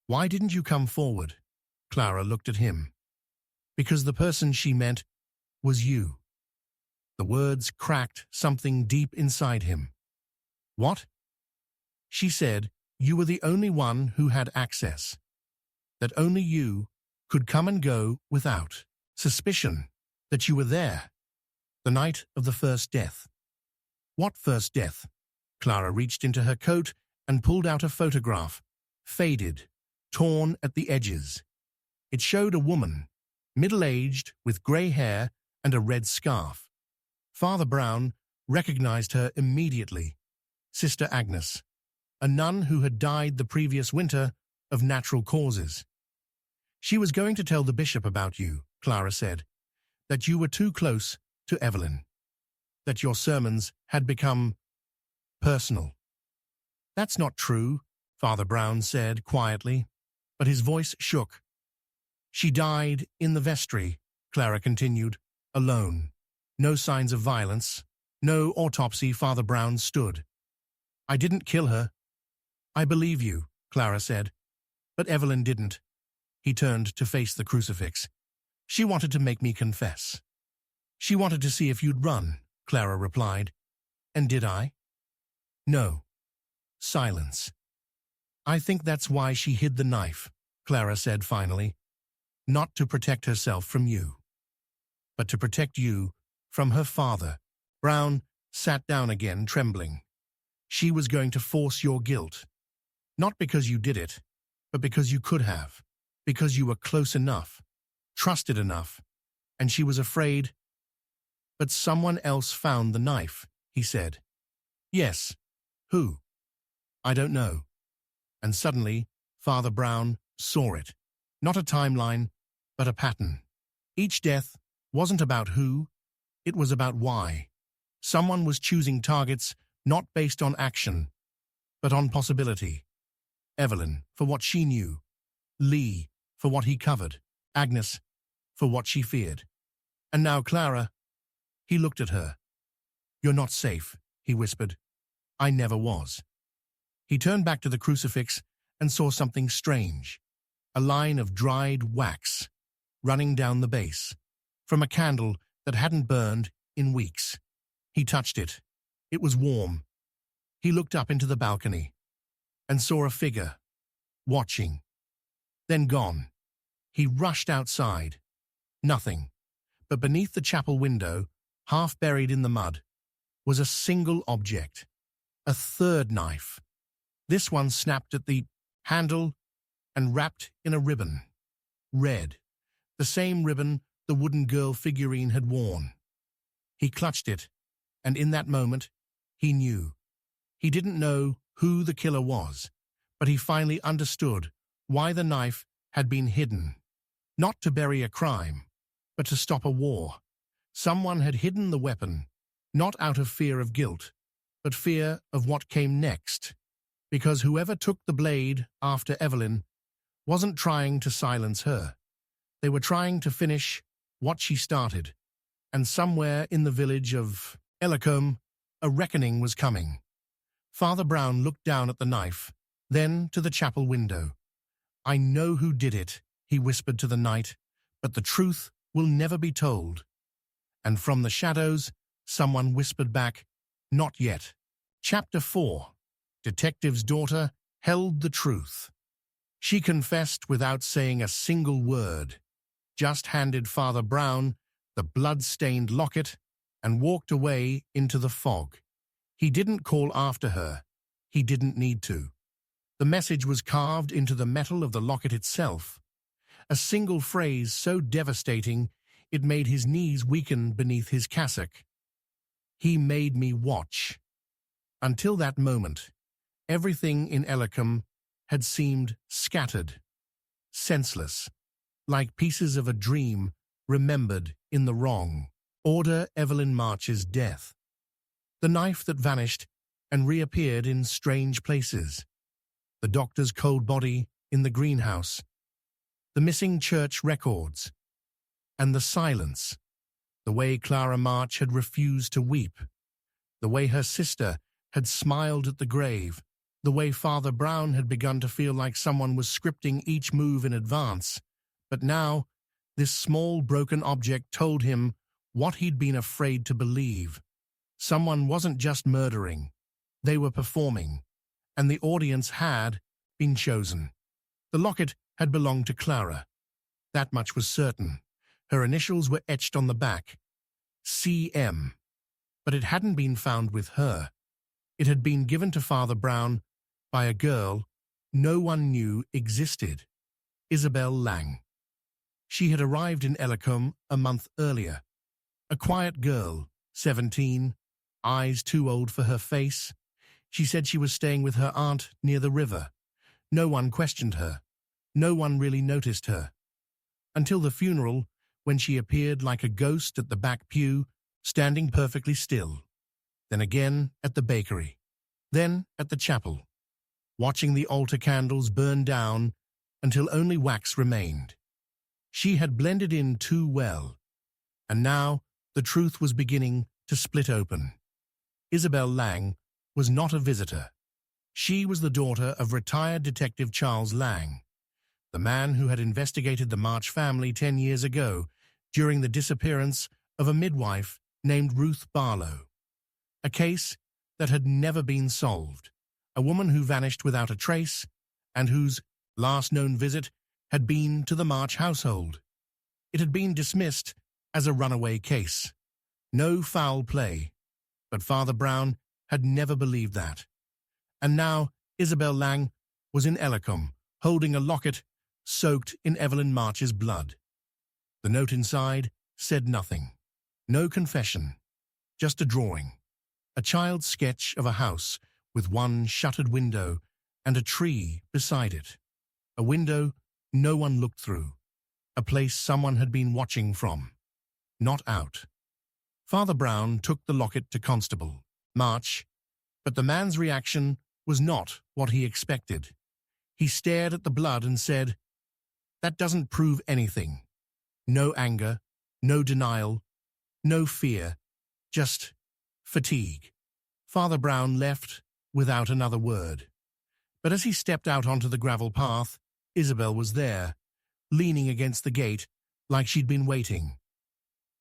"Why didn't you come forward?" Clara looked at him. "Because the person she meant was you." The words cracked something deep inside him. "What?" "She said you were the only one who had access. That only you could come and go without suspicion. That you were there. The night of the first death." "What first death?" Clara reached into her coat and pulled out a photograph, faded, torn at the edges. It showed a woman, middle-aged, with grey hair and a red scarf. Father Brown recognized her immediately. Sister Agnes, a nun who had died the previous winter of natural causes. "She was going to tell the bishop about you," Clara said, that you were too close to Evelyn, that your sermons had become personal. That's not true, Father Brown said quietly, but his voice shook. She died in the vestry, Clara continued, alone. No signs of violence, no autopsy. Father Brown stood. I didn't kill her. I believe you, Clara said. But Evelyn didn't. He turned to face the crucifix. She wanted to make me confess. She wanted to see if you'd run, Clara replied. And did I? No. Silence. I think that's why she hid the knife, Clara said finally. Not to protect herself from you, but to protect you from her father. Brown sat down again, trembling. She was going to force your guilt. Not because you did it, but because you could have. Because you were close enough, trusted enough, and she was afraid. But someone else found the knife, he said. Yes. Who? I don't know. And suddenly, Father Brown saw it. Not a timeline, but a pattern. Each death wasn't about who, it was about why. Someone was choosing targets not based on action, but on possibility. Evelyn, for what she knew. Lee, for what he covered. Agnes, for what she feared. And now Clara. He looked at her. You're not safe, he whispered. I never was. He turned back to the crucifix and saw something strange. A line of dried wax running down the base, from a candle that hadn't burned in weeks. He touched it. It was warm. He looked up into the balcony and saw a figure, watching, then gone. He rushed outside. Nothing. But beneath the chapel window, half buried in the mud, was a single object. A third knife. This one snapped at the handle and wrapped in a ribbon. Red. The same ribbon the wooden girl figurine had worn. He clutched it, and in that moment, he knew. He didn't know who the killer was, but he finally understood why the knife had been hidden. Not to bury a crime, but to stop a war. Someone had hidden the weapon, not out of fear of guilt, but fear of what came next. Because whoever took the blade after Evelyn wasn't trying to silence her. They were trying to finish what she started. And somewhere in the village of Ellicombe, a reckoning was coming. Father Brown looked down at the knife, then to the chapel window. I know who did it, he whispered to the night, but the truth will never be told. And from the shadows, someone whispered back, not yet. Chapter 4. Detective's daughter held the truth. She confessed without saying a single word, just handed Father Brown the blood-stained locket and walked away into the fog. He didn't call after her. He didn't need to. The message was carved into the metal of the locket itself. A single phrase so devastating it made his knees weaken beneath his cassock. He made me watch. Until that moment, everything in Ellicombe had seemed scattered, senseless, like pieces of a dream remembered in the wrong order. Evelyn March's death. The knife that vanished and reappeared in strange places. The doctor's cold body in the greenhouse. The missing church records. And the silence. The way Clara March had refused to weep. The way her sister had smiled at the grave. The way Father Brown had begun to feel like someone was scripting each move in advance. But now, this small broken object told him what he'd been afraid to believe. Someone wasn't just murdering. They were performing. And the audience had been chosen. The locket had belonged to Clara. That much was certain. Her initials were etched on the back. C.M. But it hadn't been found with her. It had been given to Father Brown by a girl no one knew existed. Isabel Lang. She had arrived in Ellicombe a month earlier. A quiet girl, 17, eyes too old for her face. She said she was staying with her aunt near the river. No one questioned her. No one really noticed her. Until the funeral, when she appeared like a ghost at the back pew, standing perfectly still. Then again at the bakery. Then at the chapel, watching the altar candles burn down until only wax remained. She had blended in too well, and now the truth was beginning to split open. Isabel Lang was not a visitor. She was the daughter of retired Detective Charles Lang, the man who had investigated the March family 10 years ago during the disappearance of a midwife named Ruth Barlow. A case that had never been solved, a woman who vanished without a trace and whose last known visit had been to the March household. It had been dismissed as a runaway case. No foul play, but Father Brown had never believed that. And now Isabel Lang was in Ellicombe, holding a locket soaked in Evelyn March's blood. The note inside said nothing. No confession, just a drawing. A child's sketch of a house with one shuttered window and a tree beside it. A window no one looked through. A place someone had been watching from. Not out. Father Brown took the locket to Constable March, but the man's reaction was not what he expected. He stared at the blood and said, "That doesn't prove anything." No anger, no denial, no fear, just fatigue. Father Brown left without another word. But as he stepped out onto the gravel path, Isabel was there, leaning against the gate like she'd been waiting.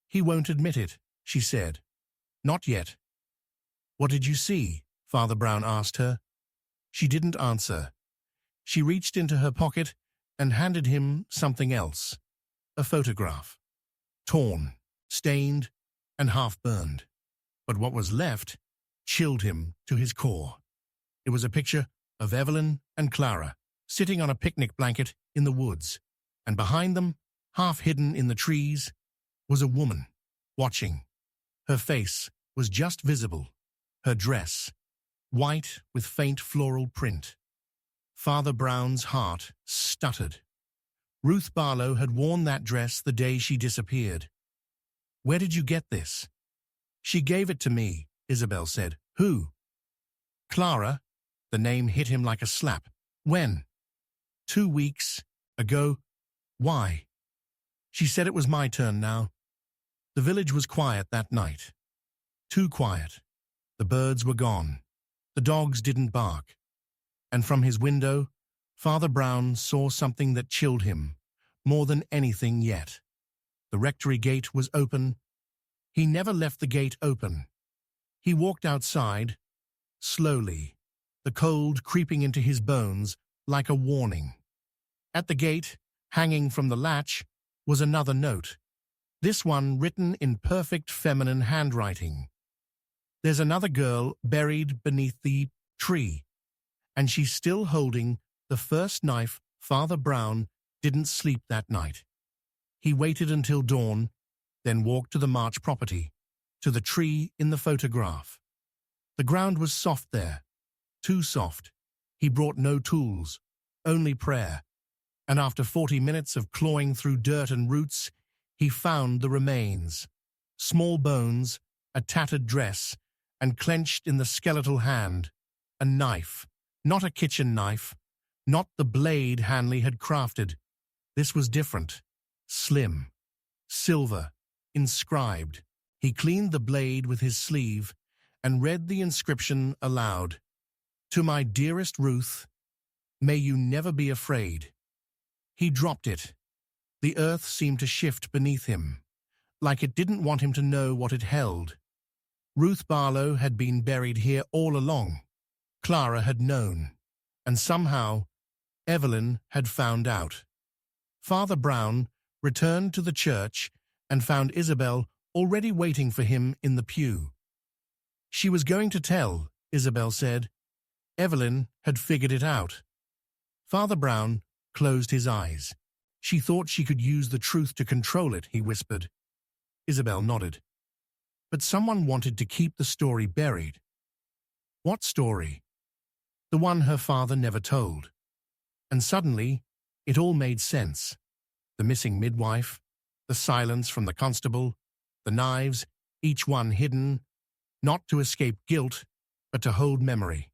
"He won't admit it," she said. "Not yet." "What did you see?" Father Brown asked her. She didn't answer. She reached into her pocket and handed him something else. A photograph. Torn, stained, and half-burned. But what was left chilled him to his core. It was a picture of Evelyn and Clara sitting on a picnic blanket in the woods, and behind them, half hidden in the trees, was a woman, watching. Her face was just visible, her dress, white with faint floral print. Father Brown's heart stuttered. Ruth Barlow had worn that dress the day she disappeared. "Where did you get this?" "She gave it to me," Isabel said. "Who?" "Clara." The name hit him like a slap. "When?" 2 weeks ago." "Why?" "She said it was my turn now." The village was quiet that night. Too quiet. The birds were gone. The dogs didn't bark. And from his window, Father Brown saw something that chilled him more than anything yet. The rectory gate was open. He never left the gate open. He walked outside, slowly, the cold creeping into his bones like a warning. At the gate, hanging from the latch, was another note, this one written in perfect feminine handwriting. "There's another girl buried beneath the tree, and she's still holding the first knife Father Brown didn't sleep that night." He waited until dawn, then walked to the March property, to the tree in the photograph. The ground was soft there, too soft. He brought no tools, only prayer, and after 40 minutes of clawing through dirt and roots, he found the remains. Small bones, a tattered dress, and clenched in the skeletal hand, a knife. Not a kitchen knife, not the blade Hanley had crafted. This was different. Slim, silver, inscribed. He cleaned the blade with his sleeve and read the inscription aloud. "To my dearest Ruth, may you never be afraid." He dropped it. The earth seemed to shift beneath him, like it didn't want him to know what it held. Ruth Barlow had been buried here all along. Clara had known, and somehow Evelyn had found out. Father Brown returned to the church and found Isabel already waiting for him in the pew. She was going to tell, Isabel said. Evelyn had figured it out. Father Brown closed his eyes. "She thought she could use the truth to control it," he whispered. Isabel nodded. "But someone wanted to keep the story buried." "What story?" "The one her father never told." And suddenly, it all made sense. The missing midwife, The silence from the constable, the knives, each one hidden, not to escape guilt, but to hold memory.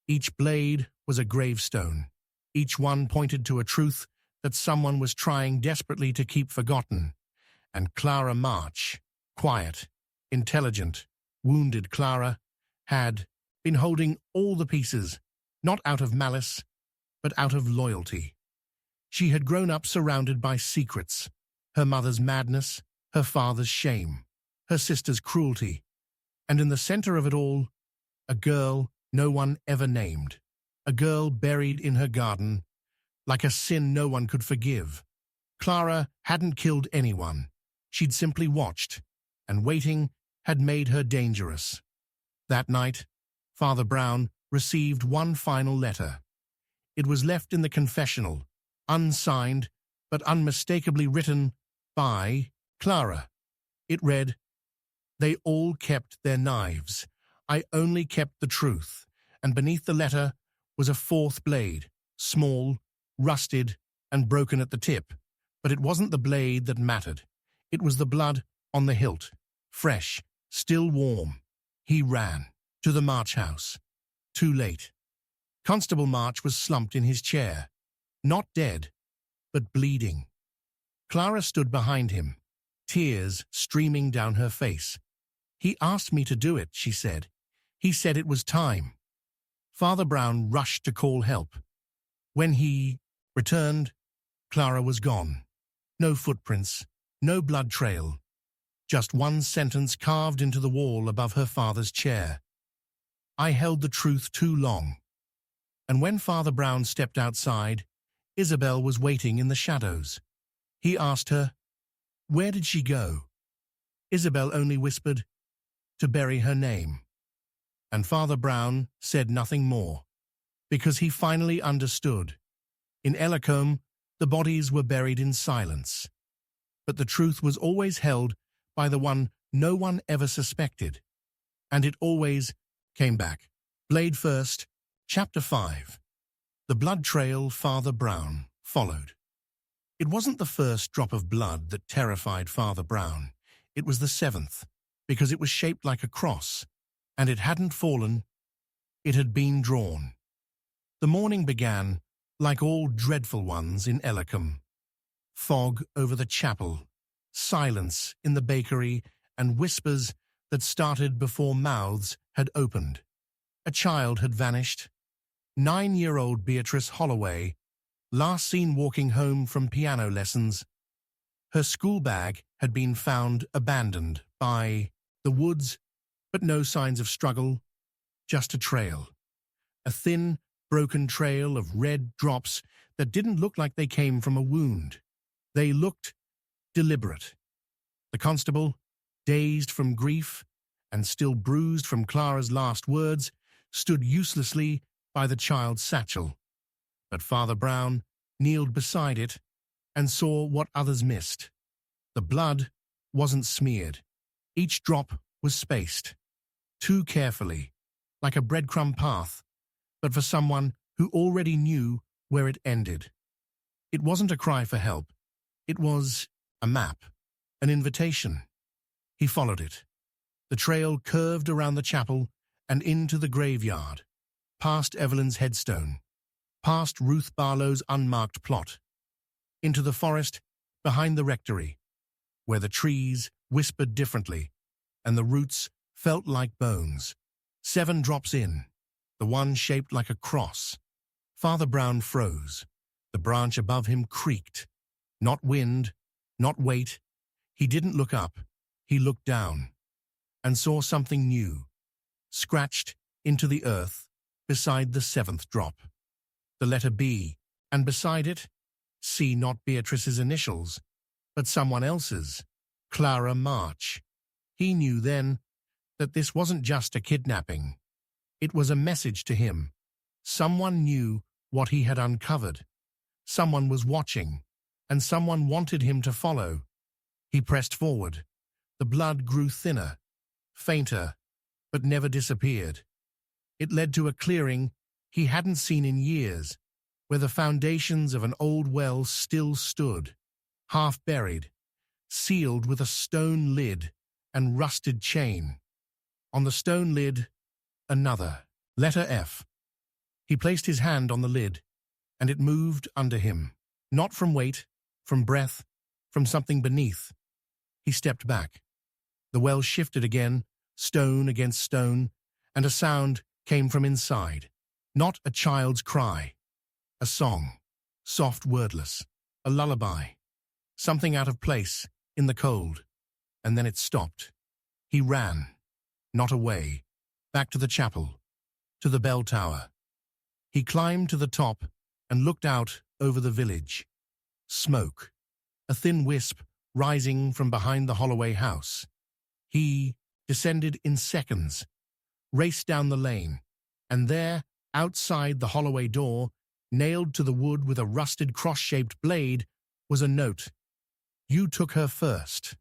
Each blade was a gravestone. Each one pointed to a truth that someone was trying desperately to keep forgotten. And Clara March, quiet, intelligent, wounded Clara, had been holding all the pieces, not out of malice, but out of loyalty. She had grown up surrounded by secrets, her mother's madness, her father's shame, her sister's cruelty, and in the center of it all, a girl no one ever named, a girl buried in her garden, like a sin no one could forgive. Clara hadn't killed anyone. She'd simply watched, and waiting had made her dangerous. That night, Father Brown received one final letter. It was left in the confessional, unsigned, but unmistakably written by Clara. It read, "They all kept their knives. I only kept the truth." And beneath the letter was a fourth blade, small, rusted, and broken at the tip. But it wasn't the blade that mattered. It was the blood on the hilt, fresh, still warm. He ran to the March house. Too late. Constable March was slumped in his chair, not dead, but bleeding. Clara stood behind him, tears streaming down her face. "He asked me to do it," she said. "He said it was time." Father Brown rushed to call help. When he returned, Clara was gone. No footprints, no blood trail, just one sentence carved into the wall above her father's chair. "I held the truth too long." And when Father Brown stepped outside, Isabel was waiting in the shadows. He asked her, "Where did she go?" Isabel only whispered, "To bury her name." And Father Brown said nothing more, because he finally understood. In Ellicombe, the bodies were buried in silence. But the truth was always held by the one no one ever suspected. And it always came back. Blade first, Chapter 5. The blood trail Father Brown followed. It wasn't the first drop of blood that terrified Father Brown. It was the seventh, because it was shaped like a cross, and it hadn't fallen, it had been drawn. The morning began, like all dreadful ones in Ellicombe. Fog over the chapel, silence in the bakery, and whispers that started before mouths had opened. A child had vanished. 9-year-old Beatrice Holloway, last seen walking home from piano lessons. Her school bag had been found abandoned by the woods, but no signs of struggle, just a trail. A thin, broken trail of red drops that didn't look like they came from a wound. They looked deliberate. The constable, dazed from grief and still bruised from Clara's last words, stood uselessly by the child's satchel. But Father Brown kneeled beside it and saw what others missed. The blood wasn't smeared. Each drop was spaced, too carefully, like a breadcrumb path, but for someone who already knew where it ended. It wasn't a cry for help. It was a map, an invitation. He followed it. The trail curved around the chapel and into the graveyard, past Evelyn's headstone, past Ruth Barlow's unmarked plot, into the forest behind the rectory, where the trees whispered differently and the roots felt like bones. 7 drops in, the one shaped like a cross. Father Brown froze. The branch above him creaked. Not wind, not weight. He didn't look up. He looked down and saw something new, scratched into the earth beside the 7th drop. The letter B, and beside it, C, not Beatrice's initials, but someone else's, Clara March. He knew then that this wasn't just a kidnapping. It was a message to him. Someone knew what he had uncovered. Someone was watching, and someone wanted him to follow. He pressed forward. The blood grew thinner, fainter, but never disappeared. It led to a clearing he hadn't seen in years, where the foundations of an old well still stood, half buried, sealed with a stone lid and rusted chain. On the stone lid, another, letter F. He placed his hand on the lid, and it moved under him, not from weight, from breath, from something beneath. He stepped back. The well shifted again, stone against stone, and a sound came from inside. Not a child's cry. A song, soft, wordless, a lullaby. Something out of place, in the cold. And then it stopped. He ran, not away, back to the chapel, to the bell tower. He climbed to the top and looked out over the village. Smoke, a thin wisp rising from behind the Holloway house. He descended in seconds, raced down the lane, and there, outside the Holloway door, nailed to the wood with a rusted cross-shaped blade, was a note. You took her first.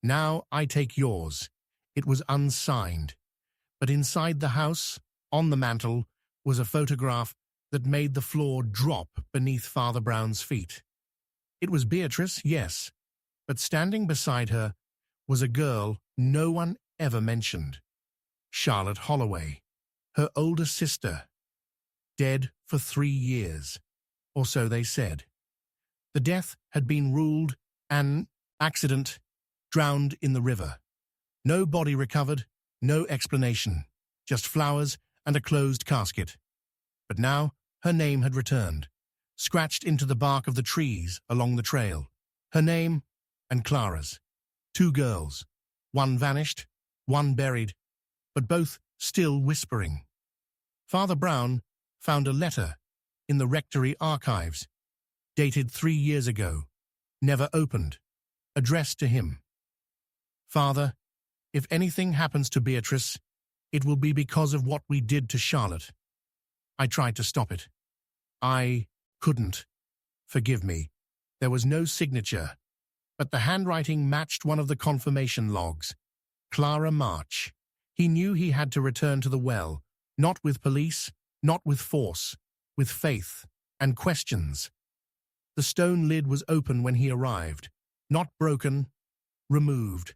Now I take yours. It was unsigned. But inside the house, on the mantel, was a photograph that made the floor drop beneath Father Brown's feet. It was Beatrice, yes, but standing beside her was a girl no one ever mentioned. Charlotte Holloway, her older sister, dead for 3 years, or so they said. The death had been ruled an accident, drowned in the river. No body recovered, no explanation, just flowers and a closed casket. But now her name had returned, scratched into the bark of the trees along the trail. Her name and Clara's. 2 girls, one vanished, one buried, but both still whispering. Father Brown found a letter in the rectory archives, dated 3 years ago, never opened, addressed to him. Father, if anything happens to Beatrice, it will be because of what we did to Charlotte. I tried to stop it. I couldn't. Forgive me. There was no signature, but the handwriting matched one of the confirmation logs. Clara March. He knew he had to return to the well, not with police, not with force, with faith and questions. The stone lid was open when he arrived, not broken, removed.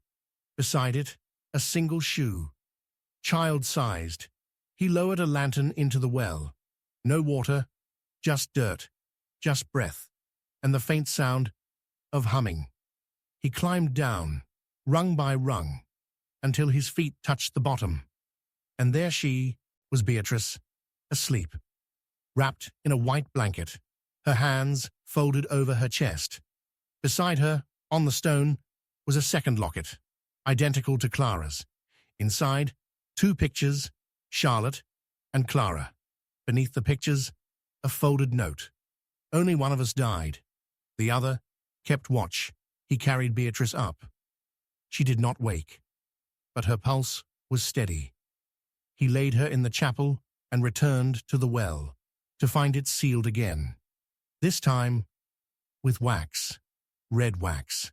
Beside it, a single shoe, child-sized. He lowered a lantern into the well. No water, just dirt, just breath, and the faint sound of humming. He climbed down, rung by rung, until his feet touched the bottom. And there she was, Beatrice, asleep, wrapped in a white blanket, her hands folded over her chest. Beside her, on the stone, was a second locket, identical to Clara's. Inside, 2 pictures, Charlotte and Clara. Beneath the pictures, a folded note. Only one of us died. The other kept watch. He carried Beatrice up. She did not wake, but her pulse was steady. He laid her in the chapel and returned to the well, to find it sealed again. This time with wax, red wax,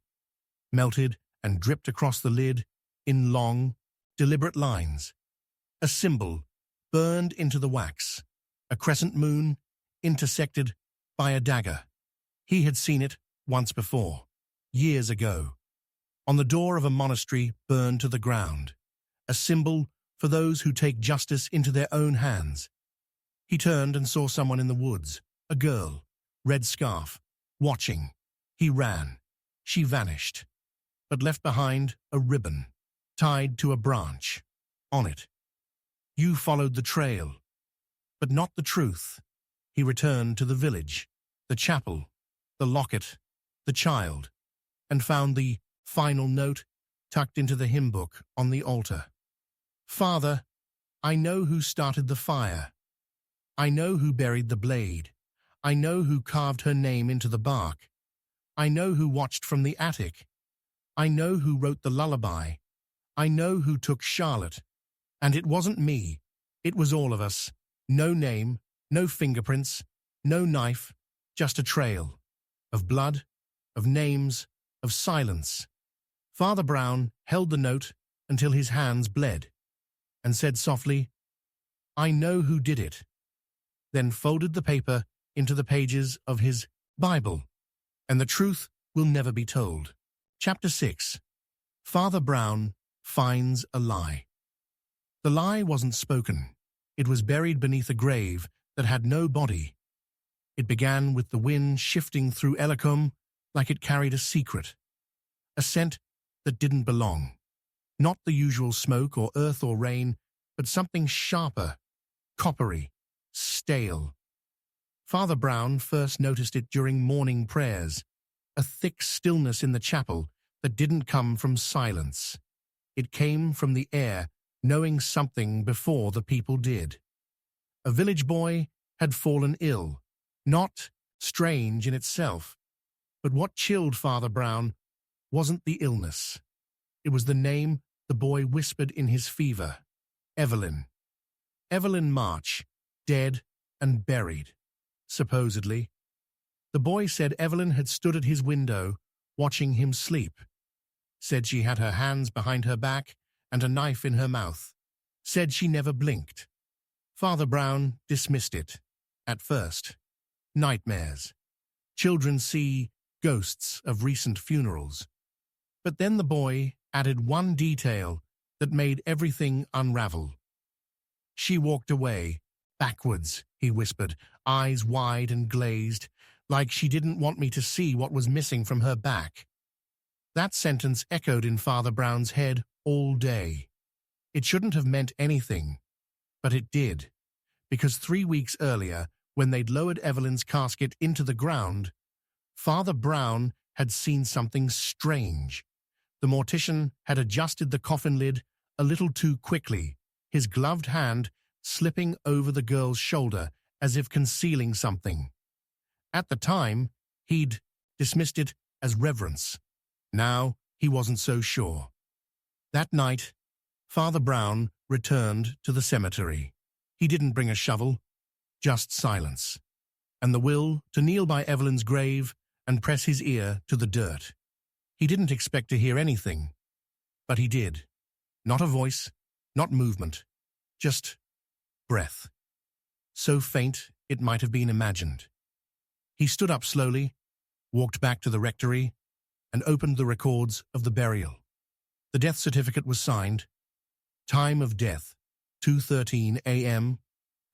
melted and dripped across the lid in long, deliberate lines. A symbol burned into the wax, a crescent moon intersected by a dagger. He had seen it once before, years ago, on the door of a monastery burned to the ground, a symbol for those who take justice into their own hands. He turned and saw someone in the woods, a girl, red scarf, watching. He ran. She vanished, but left behind a ribbon, tied to a branch. On it, you followed the trail, but not the truth. He returned to the village, the chapel, the locket, the child, and found the final note tucked into the hymn book on the altar. Father, I know who started the fire. I know who buried the blade. I know who carved her name into the bark. I know who watched from the attic. I know who wrote the lullaby. I know who took Charlotte. And it wasn't me. It was all of us. No name, no fingerprints, no knife, just a trail. Of blood, of names, of silence. Father Brown held the note until his hands bled, and said softly, I know who did it. Then folded the paper into the pages of his Bible, and the truth will never be told. Chapter 6. Father Brown finds a lie. The lie wasn't spoken. It was buried beneath a grave that had no body. It began with the wind shifting through Ellicombe like it carried a secret, a scent that didn't belong. Not the usual smoke or earth or rain, but something sharper, coppery, stale. Father Brown first noticed it during morning prayers, a thick stillness in the chapel that didn't come from silence. It came from the air, knowing something before the people did. A village boy had fallen ill, not strange in itself, but what chilled Father Brown wasn't the illness. It was the name the boy whispered in his fever: Evelyn. Evelyn March, dead and buried, supposedly. The boy said Evelyn had stood at his window, watching him sleep. Said she had her hands behind her back and a knife in her mouth. Said she never blinked. Father Brown dismissed it. At first. Nightmares. Children see ghosts of recent funerals. But then the boy added one detail that made everything unravel. She walked away, backwards, he whispered, eyes wide and glazed, like she didn't want me to see what was missing from her back. That sentence echoed in Father Brown's head all day. It shouldn't have meant anything, but it did, because 3 weeks earlier, when they'd lowered Evelyn's casket into the ground, Father Brown had seen something strange. The mortician had adjusted the coffin lid a little too quickly, his gloved hand slipping over the girl's shoulder as if concealing something. At the time, he'd dismissed it as reverence. Now, he wasn't so sure. That night, Father Brown returned to the cemetery. He didn't bring a shovel, just silence, and the will to kneel by Evelyn's grave and press his ear to the dirt. He didn't expect to hear anything, but he did. Not a voice, not movement, just breath. So faint it might have been imagined. He stood up slowly, walked back to the rectory, and opened the records of the burial. The death certificate was signed. Time of death, 2:13 a.m.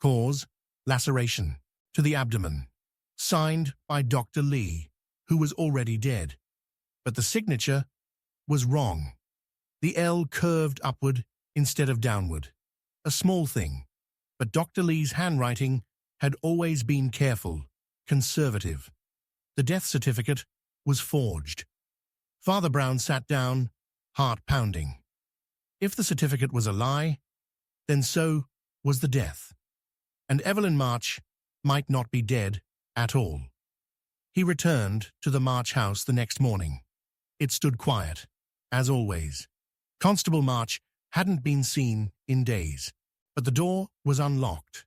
Cause, laceration to the abdomen. Signed by Dr. Lee, who was already dead. But the signature was wrong. The L curved upward instead of downward. A small thing, but Dr. Lee's handwriting had always been careful, conservative. The death certificate was forged. Father Brown sat down, heart pounding. If the certificate was a lie, then so was the death. And Evelyn March might not be dead at all. He returned to the March house the next morning. It stood quiet, as always. Constable March hadn't been seen in days, but the door was unlocked.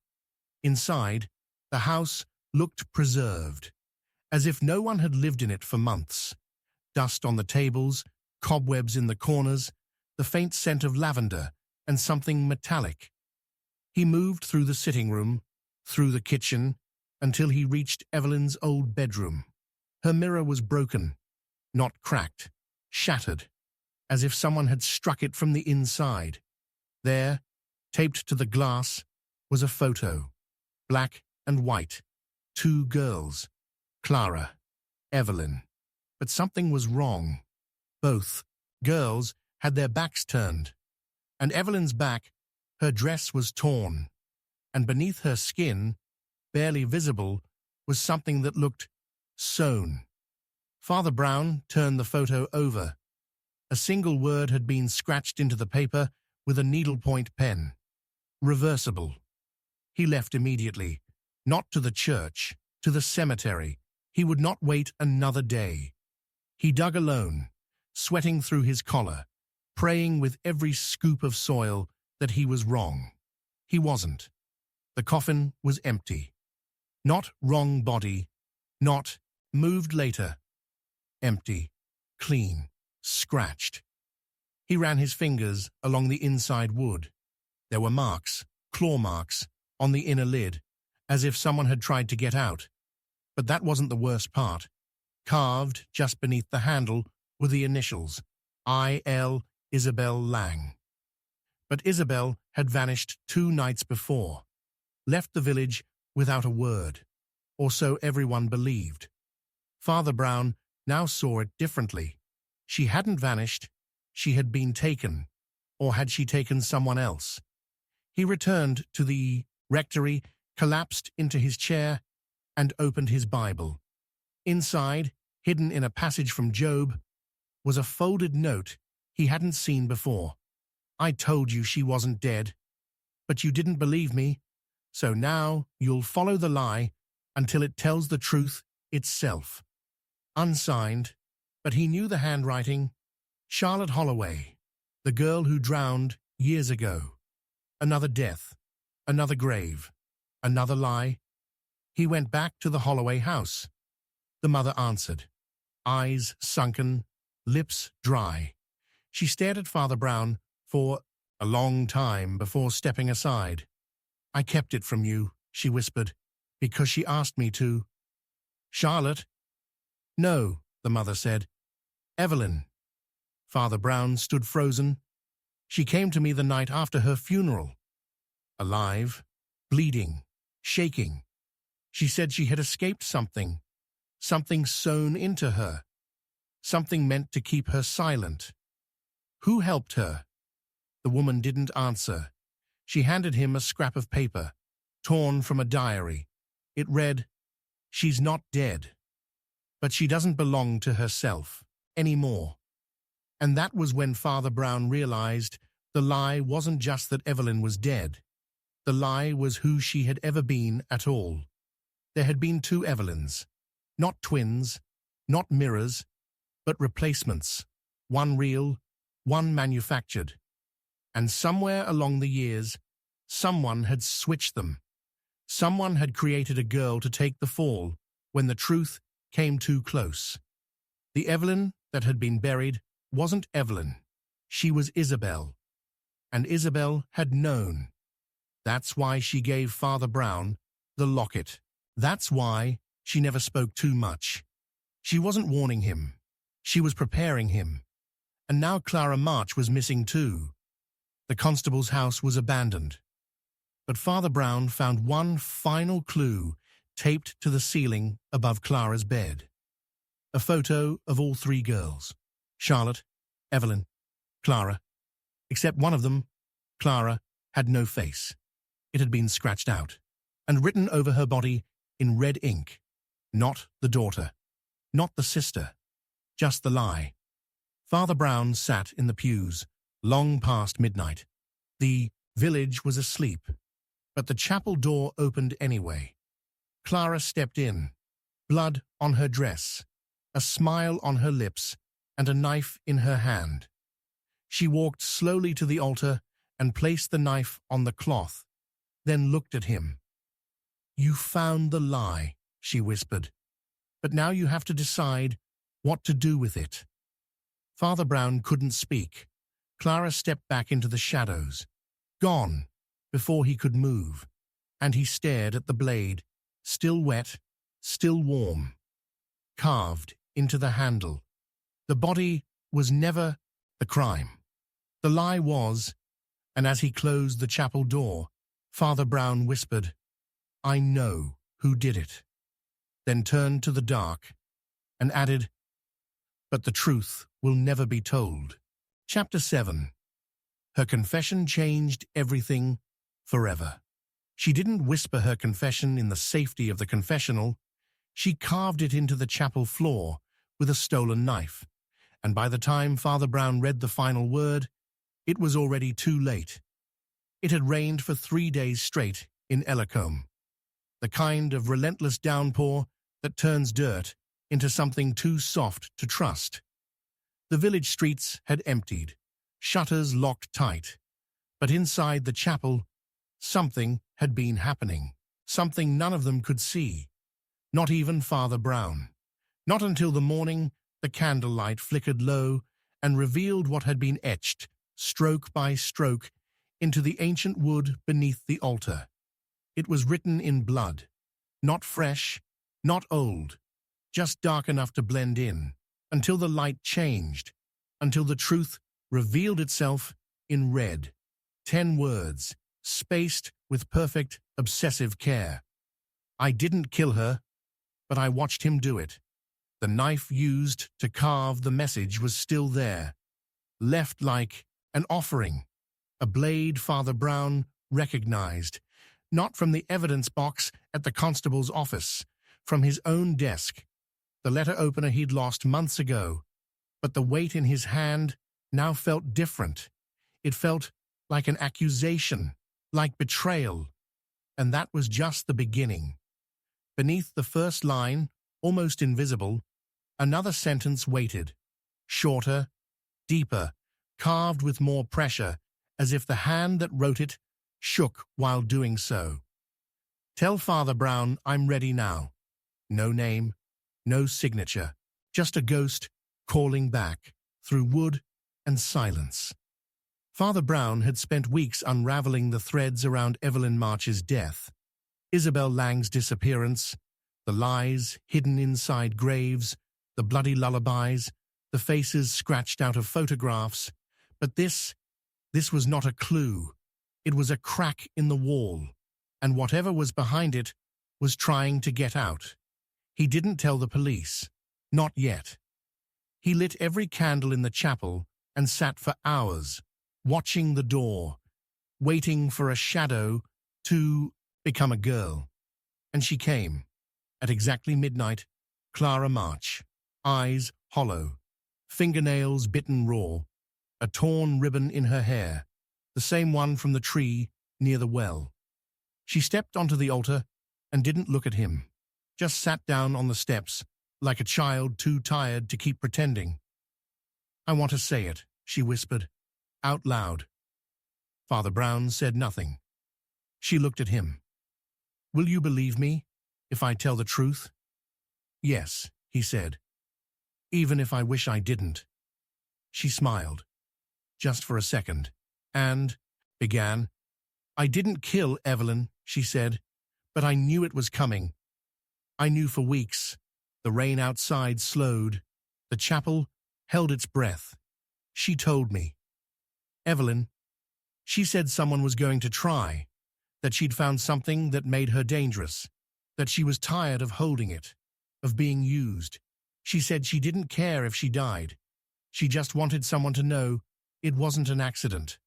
Inside, the house looked preserved, as if no one had lived in it for months. Dust on the tables, cobwebs in the corners, the faint scent of lavender, and something metallic. He moved through the sitting room, through the kitchen, until he reached Evelyn's old bedroom. Her mirror was broken, not cracked, shattered, as if someone had struck it from the inside. There, taped to the glass, was a photo, black and white, 2 girls, Clara, Evelyn. But something was wrong. Both girls had their backs turned, and Evelyn's back, her dress was torn, and beneath her skin, barely visible, was something that looked sewn. Father Brown turned the photo over. A single word had been scratched into the paper with a needlepoint pen. Reversible. He left immediately, not to the church, to the cemetery. He would not wait another day. He dug alone, sweating through his collar, praying with every scoop of soil that he was wrong. He wasn't. The coffin was empty. Not wrong body, not moved later. Empty, clean, scratched. He ran his fingers along the inside wood. There were marks, claw marks, on the inner lid, as if someone had tried to get out. But that wasn't the worst part. Carved just beneath the handle were the initials, I.L. Isabel Lang. But Isabel had vanished 2 nights before, left the village without a word, or so everyone believed. Father Brown now saw it differently. She hadn't vanished, she had been taken, or had she taken someone else? He returned to the rectory, collapsed into his chair, and opened his Bible. Inside, hidden in a passage from Job, was a folded note he hadn't seen before. I told you she wasn't dead, but you didn't believe me, so now you'll follow the lie until it tells the truth itself. Unsigned, but he knew the handwriting. Charlotte Holloway, the girl who drowned years ago. Another death, another grave, another lie. He went back to the Holloway house. The mother answered, eyes sunken, lips dry. She stared at Father Brown for a long time before stepping aside. I kept it from you, she whispered, because she asked me to. Charlotte? No, the mother said. Evelyn. Father Brown stood frozen. She came to me the night after her funeral. Alive, bleeding, shaking. She said she had escaped something sewn into her, something meant to keep her silent. Who helped her? The woman didn't answer. She handed him a scrap of paper, torn from a diary. It read, she's not dead, but she doesn't belong to herself anymore. And that was when Father Brown realized the lie wasn't just that Evelyn was dead. The lie was who she had ever been at all. There had been 2 Evelyns, not twins, not mirrors, but replacements, one real, one manufactured. And somewhere along the years, someone had switched them. Someone had created a girl to take the fall when the truth came too close. The Evelyn that had been buried wasn't Evelyn. She was Isabel. And Isabel had known. That's why she gave Father Brown the locket. That's why she never spoke too much. She wasn't warning him. She was preparing him. And now Clara March was missing too. The constable's house was abandoned. But Father Brown found one final clue taped to the ceiling above Clara's bed. A photo of all 3 girls. Charlotte, Evelyn, Clara. Except one of them, Clara, had no face. It had been scratched out and written over her body in red ink. Not the daughter, not the sister, just the lie. Father Brown sat in the pews, long past midnight. The village was asleep, but the chapel door opened anyway. Clara stepped in, blood on her dress, a smile on her lips, and a knife in her hand. She walked slowly to the altar and placed the knife on the cloth, then looked at him. You found the lie, she whispered, but now you have to decide what to do with it. Father Brown couldn't speak. Clara stepped back into the shadows, gone before he could move, and he stared at the blade, still wet, still warm, carved into the handle. The body was never the crime. The lie was, and as he closed the chapel door, Father Brown whispered, I know who did it. Then turned to the dark and added, but the truth will never be told. Chapter 7. Her confession changed everything forever. She didn't whisper her confession in the safety of the confessional. She carved it into the chapel floor with a stolen knife, and by the time Father Brown read the final word, it was already too late. It had rained for 3 days straight in Ellicombe, the kind of relentless downpour that turns dirt into something too soft to trust. The village streets had emptied, shutters locked tight, but inside the chapel, something had been happening, something none of them could see, not even Father Brown. Not until the morning, the candlelight flickered low and revealed what had been etched, stroke by stroke, into the ancient wood beneath the altar. It was written in blood, not fresh, not old, just dark enough to blend in, until the light changed, until the truth revealed itself in red. 10 words, spaced with perfect, obsessive care. I didn't kill her, but I watched him do it. The knife used to carve the message was still there, left like an offering, a blade Father Brown recognized, not from the evidence box at the constable's office, from his own desk, the letter opener he'd lost months ago. But the weight in his hand now felt different. It felt like an accusation, like betrayal. And that was just the beginning. Beneath the first line, almost invisible, another sentence waited, shorter, deeper, carved with more pressure, as if the hand that wrote it shook while doing so. Tell Father Brown I'm ready now. No name, no signature, just a ghost calling back through wood and silence. Father Brown had spent weeks unraveling the threads around Evelyn March's death, Isabel Lang's disappearance, the lies hidden inside graves, the bloody lullabies, the faces scratched out of photographs. But this was not a clue. It was a crack in the wall, and whatever was behind it was trying to get out. He didn't tell the police. Not yet. He lit every candle in the chapel and sat for hours, watching the door, waiting for a shadow to become a girl. And she came. At exactly midnight, Clara March, eyes hollow, fingernails bitten raw, a torn ribbon in her hair, the same one from the tree near the well. She stepped onto the altar and didn't look at him, just sat down on the steps like a child too tired to keep pretending. I want to say it, she whispered, out loud. Father Brown said nothing. She looked at him. Will you believe me if I tell the truth? Yes, he said. Even if I wish I didn't. She smiled, just for a second, and began. I didn't kill Evelyn, she said, but I knew it was coming. I knew for weeks. The rain outside slowed. The chapel held its breath. She told me. Evelyn, she said someone was going to try, that she'd found something that made her dangerous, that she was tired of holding it, of being used. She said she didn't care if she died. She just wanted someone to know it wasn't an accident.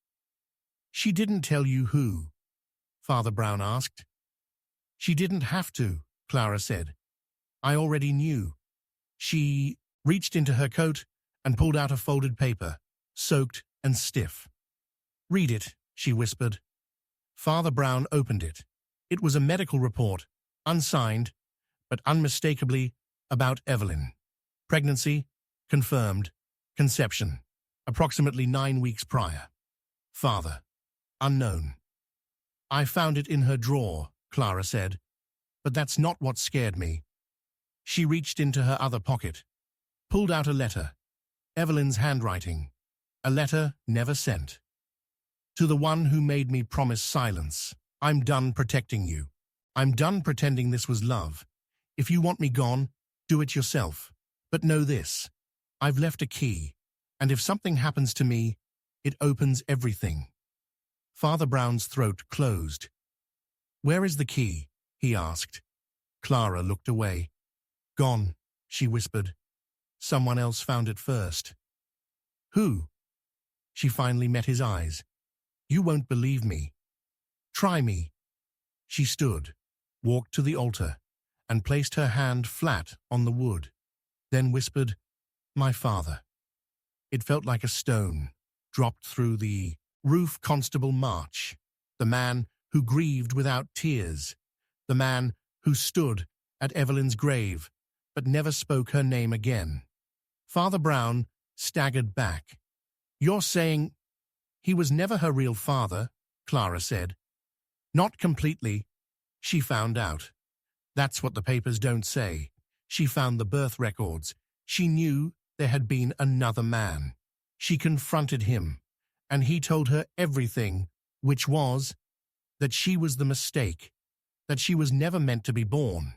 She didn't tell you who? Father Brown asked. She didn't have to, Clara said. I already knew. She reached into her coat and pulled out a folded paper, soaked and stiff. Read it, she whispered. Father Brown opened it. It was a medical report, unsigned, but unmistakably about Evelyn. Pregnancy, confirmed. Conception, approximately 9 weeks prior. Father, unknown. I found it in her drawer, Clara said, but that's not what scared me. She reached into her other pocket, pulled out a letter, Evelyn's handwriting, a letter never sent. To the one who made me promise silence, I'm done protecting you. I'm done pretending this was love. If you want me gone, do it yourself. But know this, I've left a key, and if something happens to me, it opens everything. Father Brown's throat closed. Where is the key? He asked. Clara looked away. Gone, she whispered. Someone else found it first. Who? She finally met his eyes. You won't believe me. Try me. She stood, walked to the altar, and placed her hand flat on the wood, then whispered, My father. It felt like a stone dropped through the roof. Constable March, the man who grieved without tears, the man who stood at Evelyn's grave but never spoke her name again. Father Brown staggered back. You're saying he was never her real father, Clara said. Not completely. She found out. That's what the papers don't say. She found the birth records. She knew there had been another man. She confronted him, and he told her everything, which was that she was the mistake, that she was never meant to be born,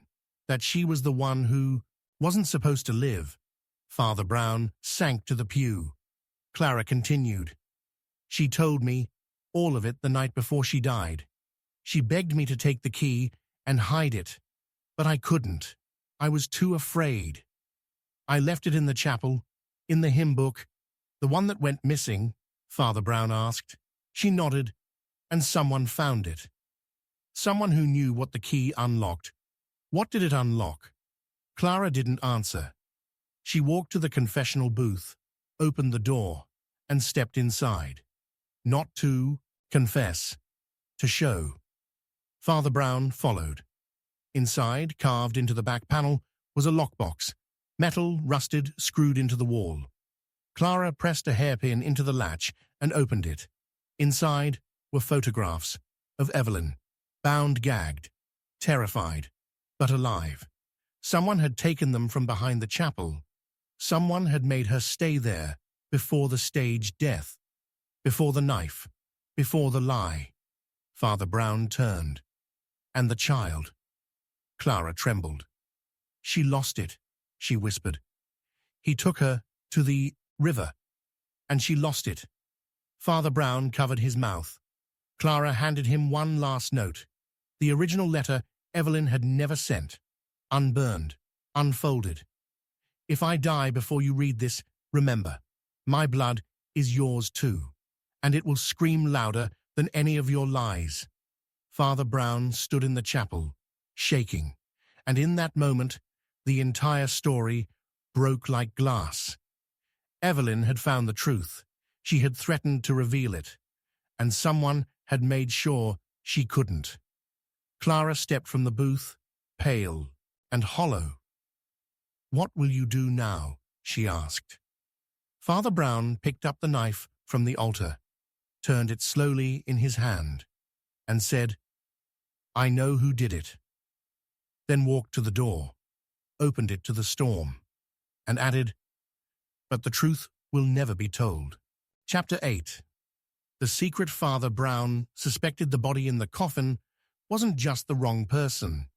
that she was the one who wasn't supposed to live. Father Brown sank to the pew. Clara continued. She told me all of it the night before she died. She begged me to take the key and hide it, but I couldn't. I was too afraid. I left it in the chapel, in the hymn book. The one that went missing, Father Brown asked. She nodded, and someone found it. Someone who knew what the key unlocked. What did it unlock? Clara didn't answer. She walked to the confessional booth, opened the door, and stepped inside. Not to confess, to show. Father Brown followed. Inside, carved into the back panel, was a lockbox, metal, rusted, screwed into the wall. Clara pressed a hairpin into the latch and opened it. Inside were photographs of Evelyn, bound, gagged, terrified, but alive. Someone had taken them from behind the chapel. Someone had made her stay there before the staged death, before the knife, before the lie. Father Brown turned. And the child. Clara trembled. She lost it, she whispered. He took her to the river, and she lost it. Father Brown covered his mouth. Clara handed him one last note, the original letter Evelyn had never sent, unburned, unfolded. If I die before you read this, remember, my blood is yours too, and it will scream louder than any of your lies. Father Brown stood in the chapel, shaking, and in that moment, the entire story broke like glass. Evelyn had found the truth. She had threatened to reveal it, and someone had made sure she couldn't. Clara stepped from the booth, pale and hollow. "What will you do now?" she asked. Father Brown picked up the knife from the altar, turned it slowly in his hand, and said, "I know who did it." Then walked to the door, opened it to the storm, and added, "But the truth will never be told." Chapter 8. The secret Father Brown suspected the body in the coffin wasn't just the wrong person.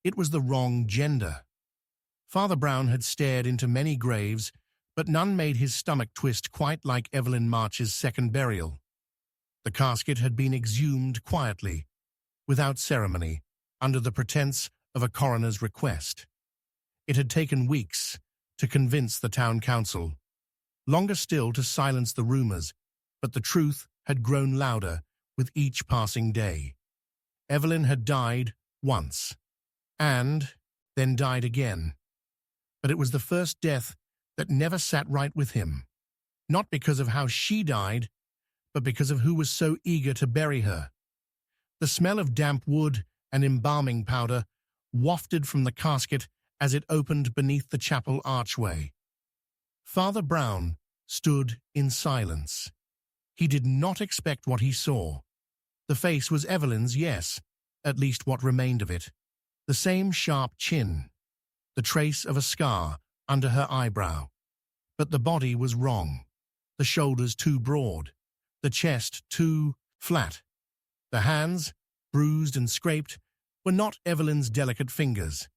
It was the wrong gender. Father Brown had stared into many graves, but none made his stomach twist quite like Evelyn March's second burial. The casket had been exhumed quietly, without ceremony, under the pretense of a coroner's request. It had taken weeks to convince the town council, longer still to silence the rumors, but the truth had grown louder with each passing day. Evelyn had died once, and then died again. But it was the first death that never sat right with him, not because of how she died, but because of who was so eager to bury her. The smell of damp wood and embalming powder wafted from the casket as it opened beneath the chapel archway. Father Brown stood in silence. He did not expect what he saw. The face was Evelyn's, yes, at least what remained of it. The same sharp chin, the trace of a scar under her eyebrow. But the body was wrong. The shoulders too broad, the chest too flat. The hands, bruised and scraped, were not Evelyn's delicate fingers.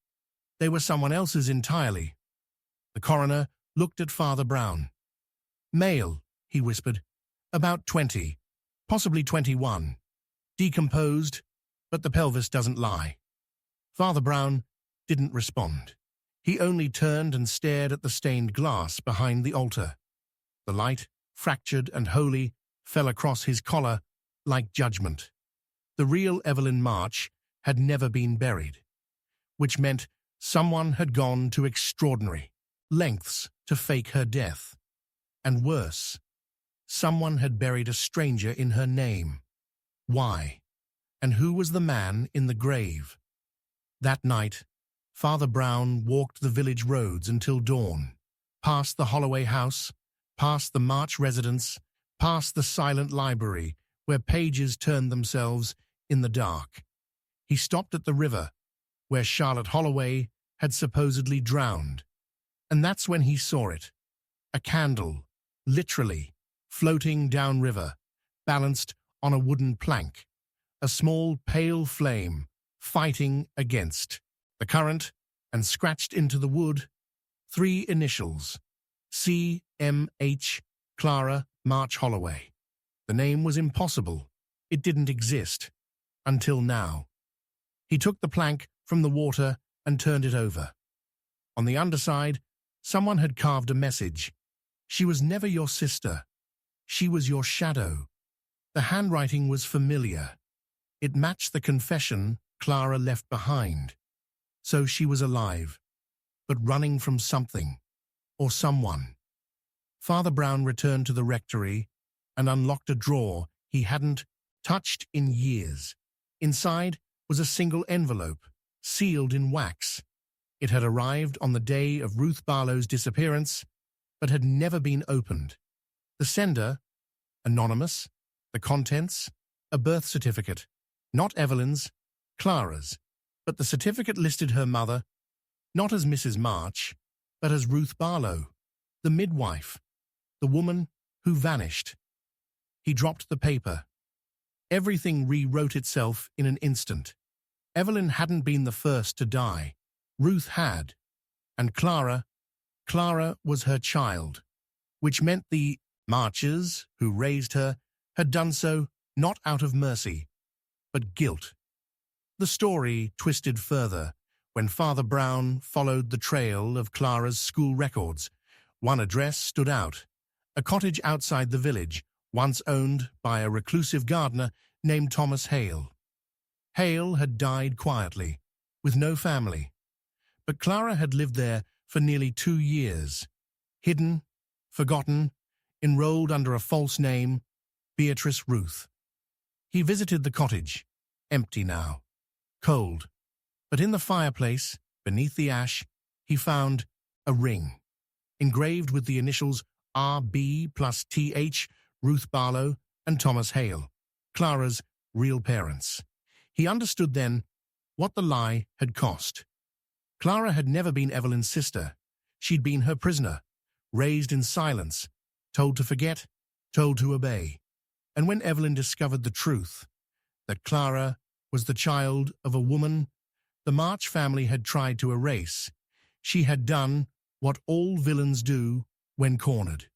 They were someone else's entirely. The coroner looked at Father Brown. "Male," he whispered, "about 20, possibly 21. Decomposed, but the pelvis doesn't lie." Father Brown didn't respond. He only turned and stared at the stained glass behind the altar. The light, fractured and holy, fell across his collar like judgment. The real Evelyn March had never been buried, which meant someone had gone to extraordinary lengths to fake her death. And worse, someone had buried a stranger in her name. Why? And who was the man in the grave? That night, Father Brown walked the village roads until dawn, past the Holloway house, past the March residence, past the silent library where pages turned themselves in the dark. He stopped at the river, where Charlotte Holloway had supposedly drowned. And that's when he saw it. A candle, literally, floating downriver, balanced on a wooden plank. A small pale flame, fighting against the current, and scratched into the wood, 3 initials, C.M.H. Clara March Holloway. The name was impossible. It didn't exist. Until now. He took the plank from the water and turned it over. On the underside, someone had carved a message. She was never your sister. She was your shadow. The handwriting was familiar. It matched the confession Clara left behind. So she was alive, but running from something, or someone. Father Brown returned to the rectory and unlocked a drawer he hadn't touched in years. Inside was a single envelope, sealed in wax. It had arrived on the day of Ruth Barlow's disappearance, but had never been opened. The sender, anonymous. The contents, a birth certificate. Not Evelyn's, Clara's. But the certificate listed her mother, not as Mrs. March, but as Ruth Barlow, the midwife, the woman who vanished. He dropped the paper. Everything rewrote itself in an instant. Evelyn hadn't been the first to die. Ruth had. And Clara was her child, which meant the Marches, who raised her, had done so not out of mercy, but guilt. The story twisted further when Father Brown followed the trail of Clara's school records. One address stood out, a cottage outside the village, once owned by a reclusive gardener named Thomas Hale. Hale had died quietly, with no family, but Clara had lived there for nearly 2 years, hidden, forgotten, enrolled under a false name, Beatrice Ruth. He visited the cottage, empty now, cold, but in the fireplace, beneath the ash, he found a ring, engraved with the initials R.B. plus T.H., Ruth Barlow and Thomas Hale, Clara's real parents. He understood then what the lie had cost. Clara had never been Evelyn's sister. She'd been her prisoner, raised in silence, told to forget, told to obey. And when Evelyn discovered the truth, that Clara was the child of a woman the March family had tried to erase, she had done what all villains do when cornered.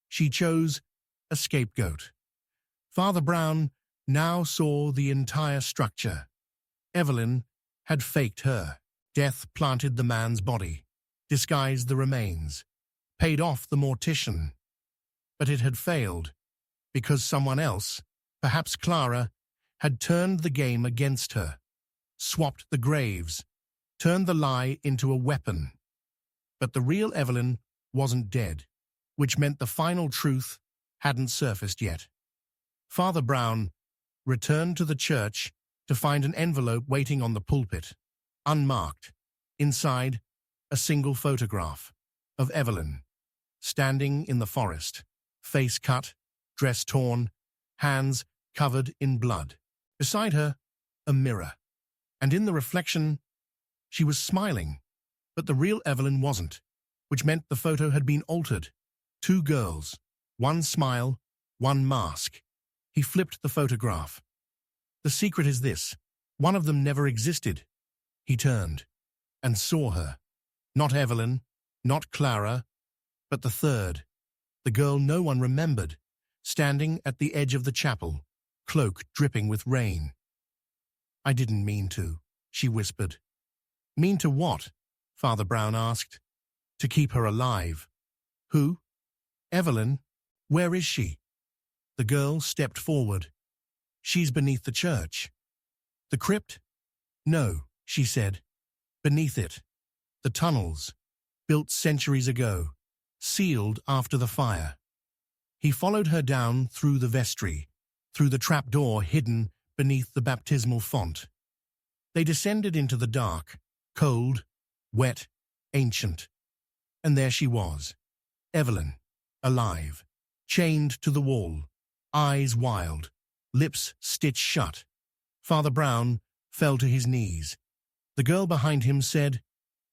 She chose a scapegoat. Father Brown now saw the entire structure. Evelyn had faked her. Death planted the man's body, disguised the remains, paid off the mortician. But it had failed, because someone else, perhaps Clara, had turned the game against her, swapped the graves, turned the lie into a weapon. But the real Evelyn wasn't dead, which meant the final truth hadn't surfaced yet. Father Brown returned to the church to find an envelope waiting on the pulpit, unmarked. Inside, a single photograph of Evelyn, standing in the forest, face cut, dress torn, hands covered in blood. Beside her, a mirror. And in the reflection, she was smiling. But the real Evelyn wasn't, which meant the photo had been altered. 2 girls, one smile, one mask. He flipped the photograph. The secret is this. One of them never existed. He turned and saw her. Not Evelyn, not Clara, but the third. The girl no one remembered, standing at the edge of the chapel, cloak dripping with rain. "I didn't mean to," she whispered. "Mean to what?" Father Brown asked. "To keep her alive." "Who?" "Evelyn. Where is she?" The girl stepped forward. "She's beneath the church." "The crypt?" "No," she said. "Beneath it. The tunnels, built centuries ago, sealed after the fire." He followed her down through the vestry, through the trapdoor hidden beneath the baptismal font. They descended into the dark, cold, wet, ancient. And there she was, Evelyn, alive, chained to the wall, eyes wild, lips stitched shut. Father Brown fell to his knees. The girl behind him said,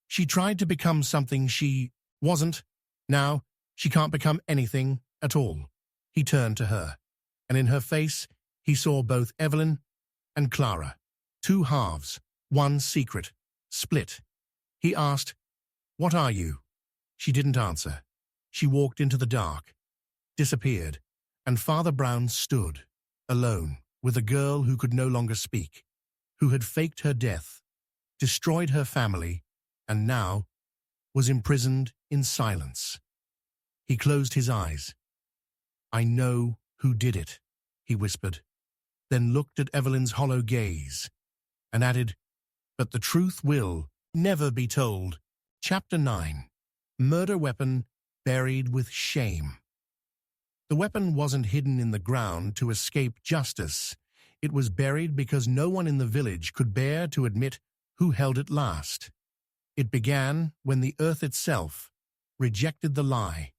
"She tried to become something she wasn't. Now she can't become anything at all." He turned to her, and in her face he saw both Evelyn and Clara. 2 halves, one secret, split. He asked, "What are you?" She didn't answer. She walked into the dark, disappeared, and Father Brown stood, alone, with a girl who could no longer speak, who had faked her death, destroyed her family, and now was imprisoned in silence. He closed his eyes. "I know who did it," he whispered, then looked at Evelyn's hollow gaze, and added, "But the truth will never be told." Chapter 9. Murder Weapon Buried with Shame. The weapon wasn't hidden in the ground to escape justice. It was buried because no one in the village could bear to admit who held it last. It began when the earth itself rejected the lie.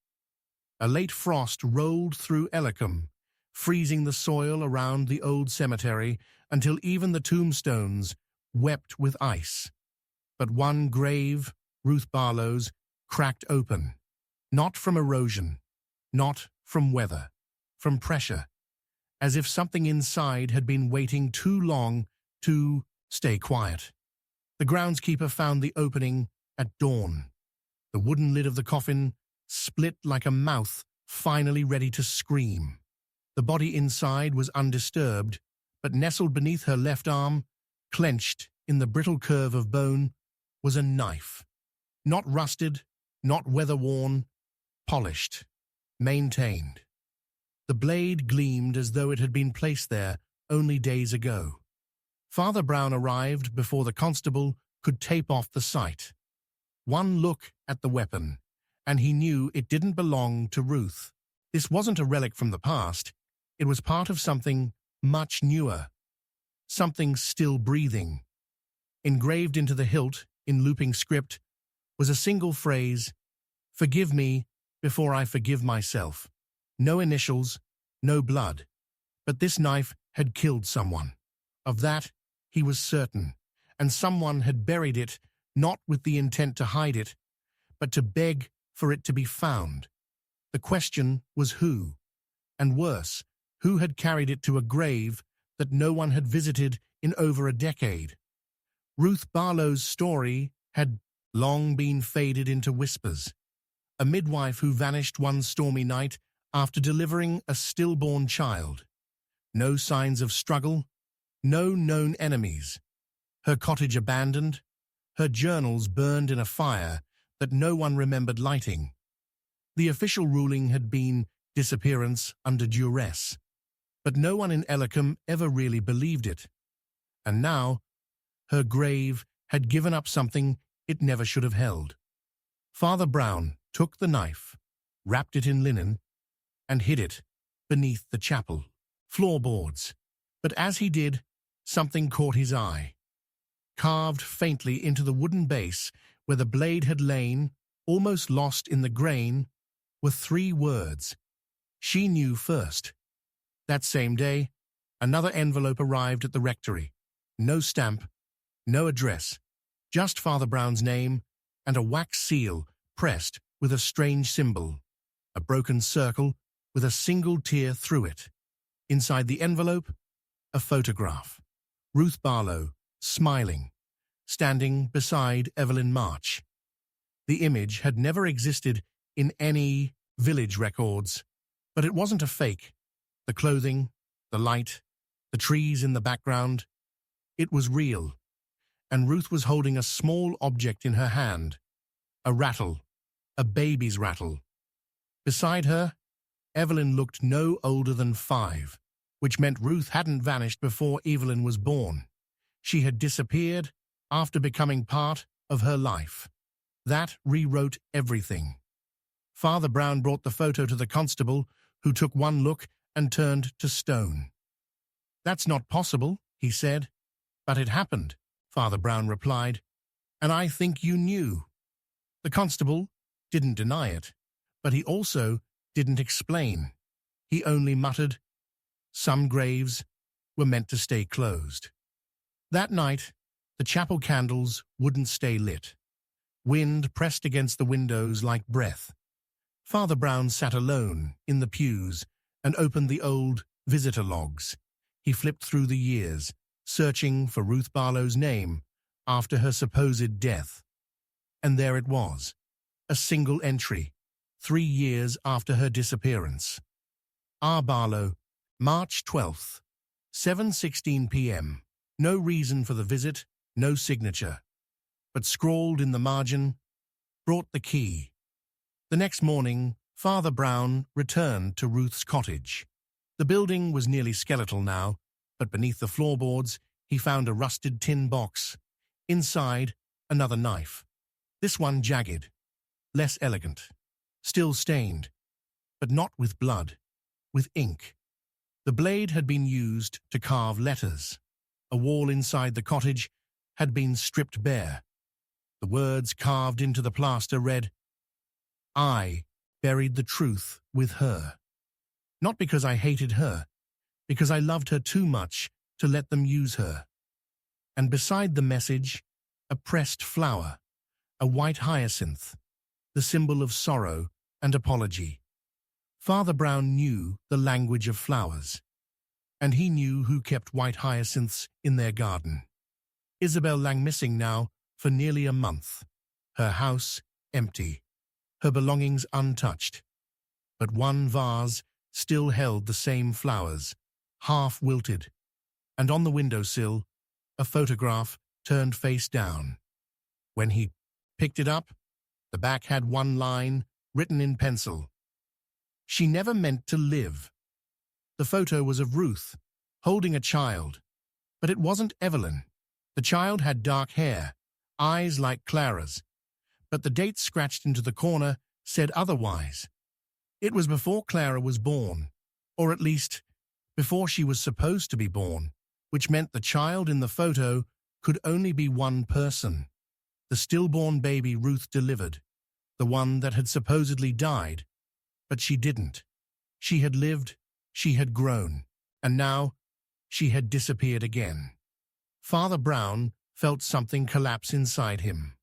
A late frost rolled through Ellicombe, freezing the soil around the old cemetery until even the tombstones wept with ice. But one grave, Ruth Barlow's, cracked open, not from erosion, not from weather, from pressure, as if something inside had been waiting too long to stay quiet. The groundskeeper found the opening at dawn. The wooden lid of the coffin split like a mouth finally ready to scream. The body inside was undisturbed, but nestled beneath her left arm, clenched in the brittle curve of bone, was a knife. Not rusted, not weather-worn, polished, maintained. The blade gleamed as though it had been placed there only days ago. Father Brown arrived before the constable could tape off the sight. One look at the weapon, and he knew it didn't belong to Ruth. This wasn't a relic from the past. It was part of something much newer, something still breathing. Engraved into the hilt, in looping script, was a single phrase, "Forgive me before I forgive myself." No initials, no blood. But this knife had killed someone. Of that, he was certain, and someone had buried it, not with the intent to hide it, but to beg for it to be found. The question was who, and worse, who had carried it to a grave that no one had visited in over a decade. Ruth Barlow's story had long been faded into whispers. A midwife who vanished one stormy night after delivering a stillborn child. No signs of struggle, no known enemies. Her cottage abandoned, her journals burned in a fire that no one remembered lighting. The official ruling had been disappearance under duress, but no one in Ellicombe ever really believed it. And now, her grave had given up something it never should have held. Father Brown took the knife, wrapped it in linen, and hid it beneath the chapel floorboards. But as he did, something caught his eye. Carved faintly into the wooden base where the blade had lain, almost lost in the grain, were 3 words. She knew first. That same day, another envelope arrived at the rectory. No stamp, no address, just Father Brown's name and a wax seal pressed with a strange symbol, a broken circle with a single tear through it. Inside the envelope, a photograph. Ruth Barlow, smiling, standing beside Evelyn March. The image had never existed in any village records, but it wasn't a fake. The clothing, the light, the trees in the background, it was real. And Ruth was holding a small object in her hand, a rattle, a baby's rattle. Beside her, Evelyn looked no older than 5, which meant Ruth hadn't vanished before Evelyn was born. She had disappeared after becoming part of her life. That rewrote everything. Father Brown brought the photo to the constable, who took one look and turned to stone. "That's not possible," he said. "But it happened," Father Brown replied, "and I think you knew." The constable didn't deny it, but he also didn't explain. He only muttered, "Some graves were meant to stay closed." That night, the chapel candles wouldn't stay lit. Wind pressed against the windows like breath. Father Brown sat alone in the pews and opened the old visitor logs. He flipped through the years, searching for Ruth Barlow's name after her supposed death. And there it was, a single entry, 3 years after her disappearance. R. Barlow, March 12th, 7:16 p.m. No reason for the visit, no signature. But scrawled in the margin, brought the key. The next morning, Father Brown returned to Ruth's cottage. The building was nearly skeletal now, but beneath the floorboards he found a rusted tin box. Inside, another knife. This one jagged, less elegant, still stained, but not with blood, with ink. The blade had been used to carve letters. A wall inside the cottage had been stripped bare. The words carved into the plaster read, "I buried the truth with her. Not because I hated her, because I loved her too much to let them use her." And beside the message, a pressed flower, a white hyacinth, the symbol of sorrow and apology. Father Brown knew the language of flowers, and he knew who kept white hyacinths in their garden. Isabel lang missing now for nearly a month, her house empty, her belongings untouched. But one vase still held the same flowers, half wilted, and on the windowsill, a photograph turned face down. When he picked it up, the back had one line written in pencil. "She never meant to live." The photo was of Ruth, holding a child, but it wasn't Evelyn. The child had dark hair, eyes like Clara's, but the date scratched into the corner said otherwise. It was before Clara was born, or at least before she was supposed to be born, which meant the child in the photo could only be one person. The stillborn baby Ruth delivered, the one that had supposedly died, but she didn't. She had lived, she had grown, and now she had disappeared again. Father Brown felt something collapse inside him.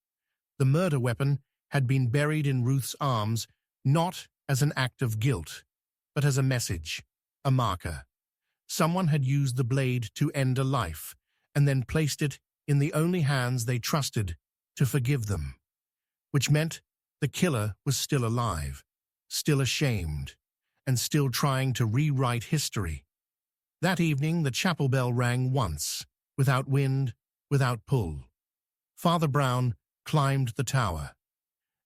The murder weapon had been buried in Ruth's arms, not as an act of guilt, but as a message, a marker. Someone had used the blade to end a life, and then placed it in the only hands they trusted to forgive them, which meant the killer was still alive, still ashamed, and still trying to rewrite history. That evening the chapel bell rang once, without wind, without pull. Father Brown climbed the tower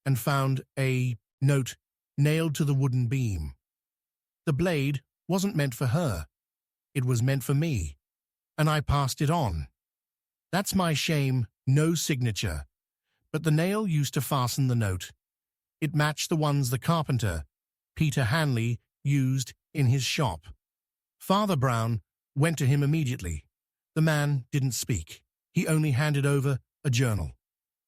and found a note nailed to the wooden beam. The blade wasn't meant for her. It was meant for me, and I passed it on. That's my shame, no signature. But the nail used to fasten the note. It matched the ones the carpenter, Peter Hanley, used in his shop. Father Brown went to him immediately. The man didn't speak. He only handed over a journal.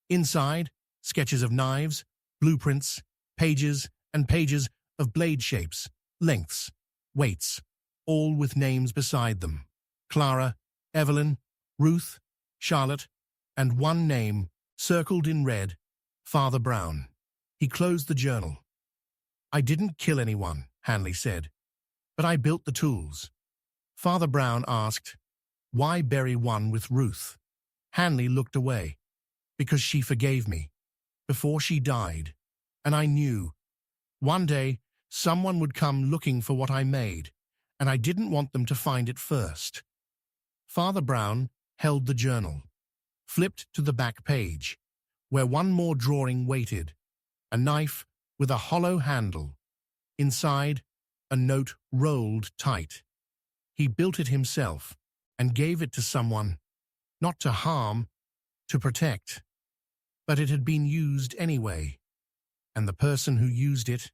Inside, sketches of knives, blueprints, pages and pages of blade shapes, lengths, weights, all with names beside them. Clara, Evelyn, Ruth, Charlotte, and one name, circled in red, Father Brown. He closed the journal. "I didn't kill anyone," Hanley said, "but I built the tools." Father Brown asked, "Why bury one with Ruth?" Hanley looked away. "Because she forgave me, before she died, and I knew one day someone would come looking for what I made, and I didn't want them to find it first." Father Brown held the journal, flipped to the back page, where one more drawing waited, a knife with a hollow handle. Inside, a note rolled tight. He built it himself and gave it to someone, not to harm, to protect. But it had been used anyway, and the person who used it,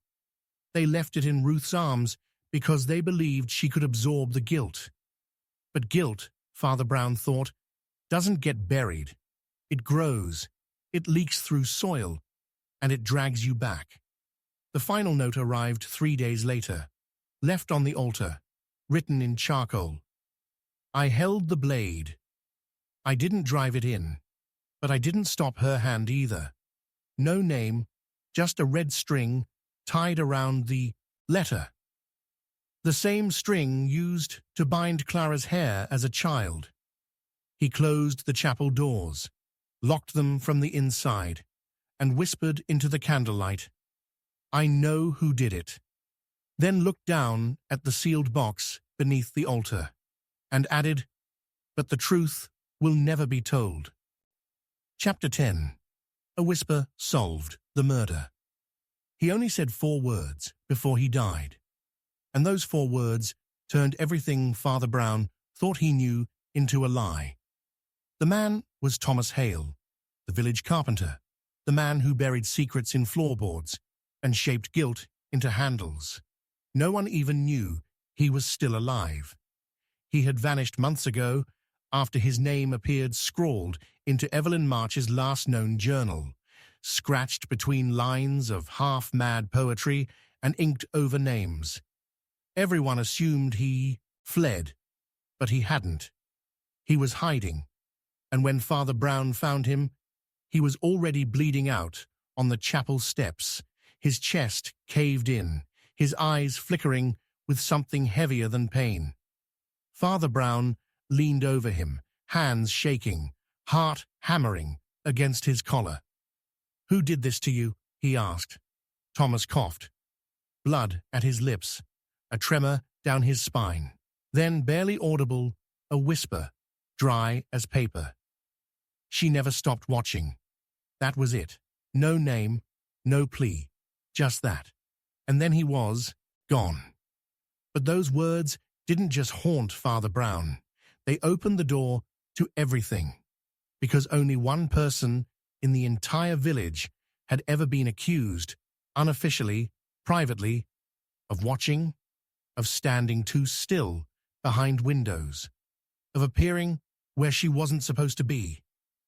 they left it in Ruth's arms because they believed she could absorb the guilt. But guilt, Father Brown thought, doesn't get buried. It grows, it leaks through soil, and it drags you back. The final note arrived 3 days later, left on the altar, written in charcoal. "I held the blade. I didn't drive it in, but I didn't stop her hand either. No name, just a red string tied around the letter. The same string used to bind Clara's hair as a child." He closed the chapel doors, locked them from the inside, and whispered into the candlelight, I know who did it. Then looked down at the sealed box beneath the altar and added, but the truth will never be told. Chapter 10. A whisper solved the murder. He only said 4 words before he died, and those 4 words turned everything Father Brown thought he knew into a lie. The man was Thomas Hale, the village carpenter, the man who buried secrets in floorboards and shaped guilt into handles. No one even knew he was still alive. He had vanished months ago after his name appeared scrawled into Evelyn March's last known journal, scratched between lines of half-mad poetry and inked over names. Everyone assumed he fled, but he hadn't. He was hiding, and when Father Brown found him, he was already bleeding out on the chapel steps, his chest caved in, his eyes flickering with something heavier than pain. Father Brown leaned over him, hands shaking, heart hammering against his collar. "Who did this to you?" he asked. Thomas coughed. Blood at his lips, a tremor down his spine. Then, barely audible, a whisper, dry as paper. She never stopped watching. That was it. No name, no plea, just that. And then he was gone. But those words didn't just haunt Father Brown. They opened the door to everything, because only one person in the entire village had ever been accused, unofficially, privately, of watching, of standing too still behind windows, of appearing where she wasn't supposed to be,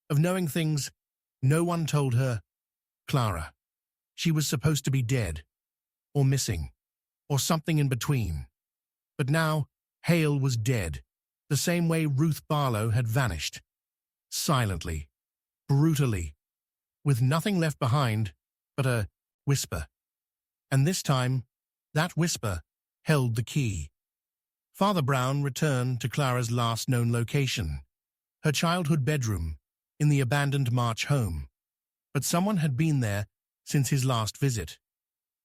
of knowing things no one told her. Clara. She was supposed to be dead, or missing, or something in between. But now Hale was dead, the same way Ruth Barlow had vanished. Silently, brutally, with nothing left behind but a whisper. And this time, that whisper held the key. Father Brown returned to Clara's last known location, her childhood bedroom in the abandoned March home. But someone had been there since his last visit.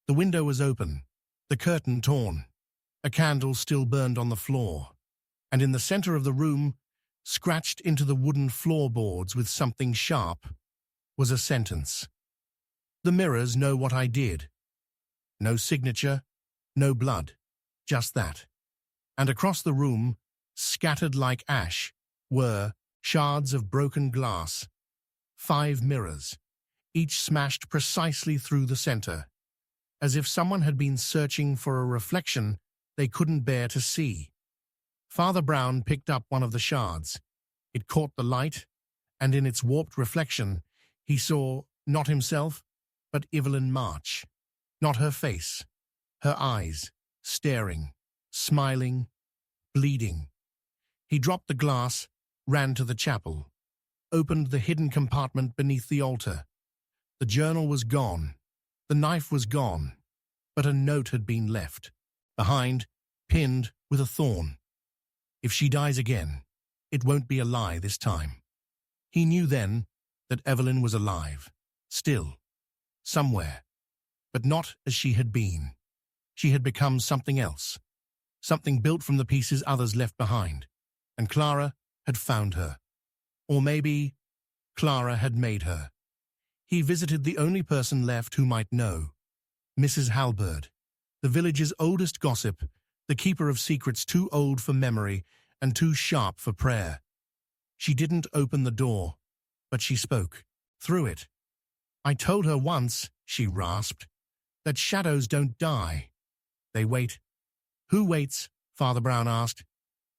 The window was open, the curtain torn, a candle still burned on the floor, and in the center of the room, scratched into the wooden floorboards with something sharp, was a sentence. "The mirrors know what I did." No signature, no blood, just that. And across the room, scattered like ash, were shards of broken glass. 5 mirrors, each smashed precisely through the center, as if someone had been searching for a reflection they couldn't bear to see. Father Brown picked up one of the shards. It caught the light, and in its warped reflection, he saw not himself, but Evelyn March. Not her face, her eyes, staring, smiling, bleeding. He dropped the glass, ran to the chapel, opened the hidden compartment beneath the altar. The journal was gone, the knife was gone, but a note had been left, behind, pinned with a thorn. If she dies again, it won't be a lie this time. He knew then that Evelyn was alive, still, somewhere, but not as she had been. She had become something else, something built from the pieces others left behind, and Clara had found her. Or maybe Clara had made her. He visited the only person left who might know, Mrs. Halberd, the village's oldest gossip, the keeper of secrets too old for memory and too sharp for prayer. She didn't open the door, but she spoke, through it. "I told her once," she rasped, "that shadows don't die. They wait." "Who waits?" Father Brown asked.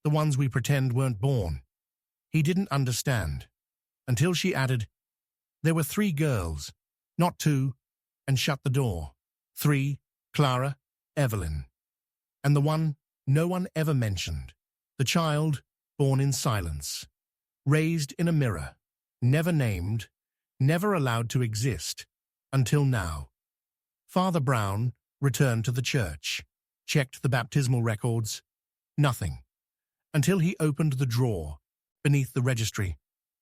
"The ones we pretend weren't born." He didn't understand, until she added, "There were 3 girls, not 2, and shut the door. 3, Clara, Evelyn. And the one no one ever mentioned, the child born in silence, raised in a mirror, never named, never allowed to exist, until now." Father Brown returned to the church, checked the baptismal records. Nothing, until he opened the drawer beneath the registry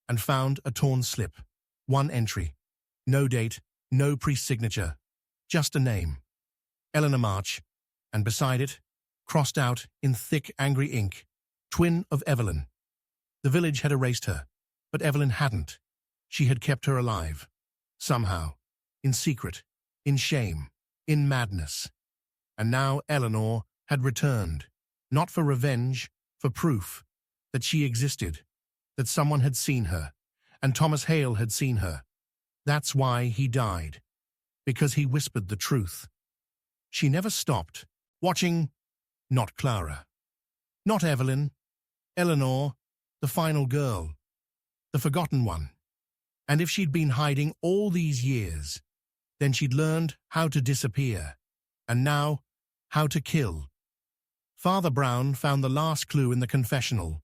and found a torn slip, 1 entry, no date, no priest signature, just a name, Eleanor March, and beside it, crossed out in thick, angry ink, twin of Evelyn. The village had erased her, but Evelyn hadn't. She had kept her alive. Somehow, in secret, in shame, in madness. And now Eleanor had returned, not for revenge, for proof that she existed, that someone had seen her, and Thomas Hale had seen her. That's why he died, because he whispered the truth. She never stopped, watching, not Clara, not Evelyn, Eleanor, the final girl, the forgotten one. And if she'd been hiding all these years, then she'd learned how to disappear, and now how to kill. Father Brown found the last clue in the confessional,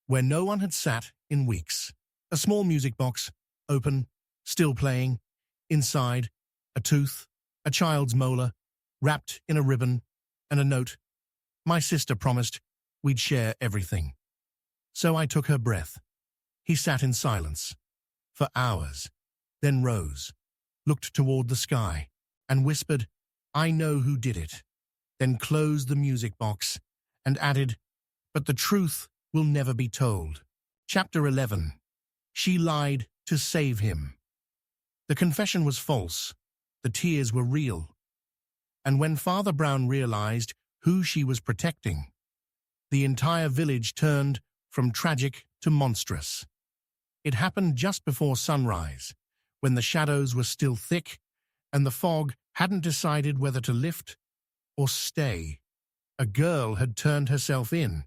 where no one had sat in weeks. A small music box, open, still playing. Inside, a tooth, a child's molar, wrapped in a ribbon, and a note. My sister promised we'd share everything. So I took her breath. He sat in silence for hours, then rose, looked toward the sky, and whispered, I know who did it, then closed the music box and added, but the truth will never be told. Chapter 11. She lied to save him. The confession was false. The tears were real. And when Father Brown realized who she was protecting, the entire village turned from tragic to monstrous. It happened just before sunrise, when the shadows were still thick and the fog hadn't decided whether to lift or stay. A girl had turned herself in.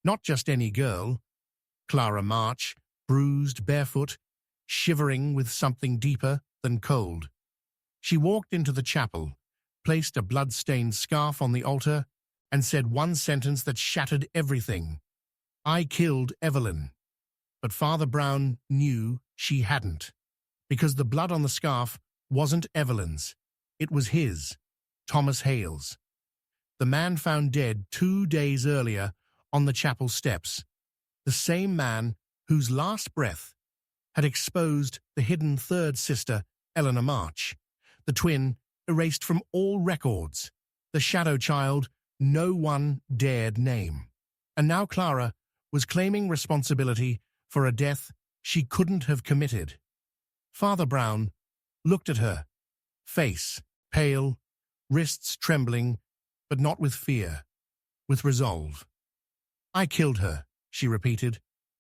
Not just any girl. Clara March, bruised, barefoot, shivering with something deeper than cold. She walked into the chapel, placed a blood-stained scarf on the altar, and said one sentence that shattered everything. I killed Evelyn. But Father Brown knew she hadn't, because the blood on the scarf wasn't Evelyn's. It was his, Thomas Hale's. The man found dead 2 days earlier on the chapel steps. The same man whose last breath had exposed the hidden third sister, Eleanor March, the twin erased from all records, the shadow child no one dared name. And now Clara was claiming responsibility for a death she couldn't have committed. Father Brown looked at her, face pale, wrists trembling, but not with fear, with resolve. I killed her, she repeated,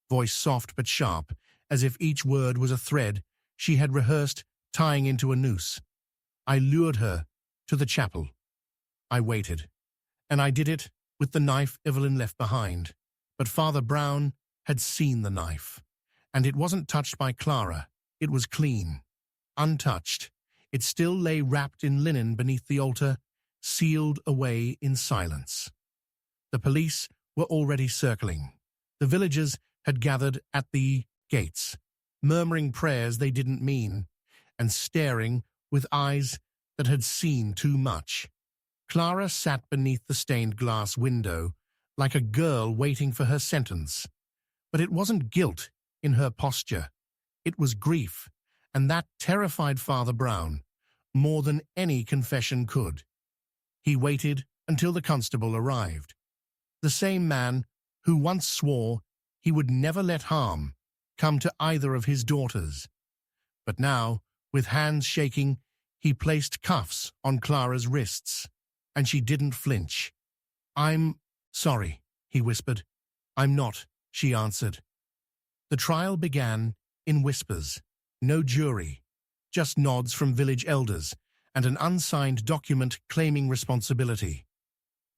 voice soft but sharp, as if each word was a thread she had rehearsed tying into a noose. I lured her to the chapel. I waited, and I did it with the knife Evelyn left behind. But Father Brown had seen the knife, and it wasn't touched by Clara. It was clean, untouched. It still lay wrapped in linen beneath the altar, sealed away in silence. The police were already circling. The villagers had gathered at the gates, murmuring prayers they didn't mean, and staring with eyes that had seen too much. Clara sat beneath the stained glass window, like a girl waiting for her sentence. But it wasn't guilt in her posture. It was grief, and that terrified Father Brown more than any confession could. He waited until the constable arrived, the same man who once swore he would never let harm come to either of his daughters. But now, with hands shaking, he placed cuffs on Clara's wrists, and she didn't flinch. I'm sorry, he whispered. I'm not, she answered. The trial began in whispers. No jury, just nods from village elders and an unsigned document claiming responsibility.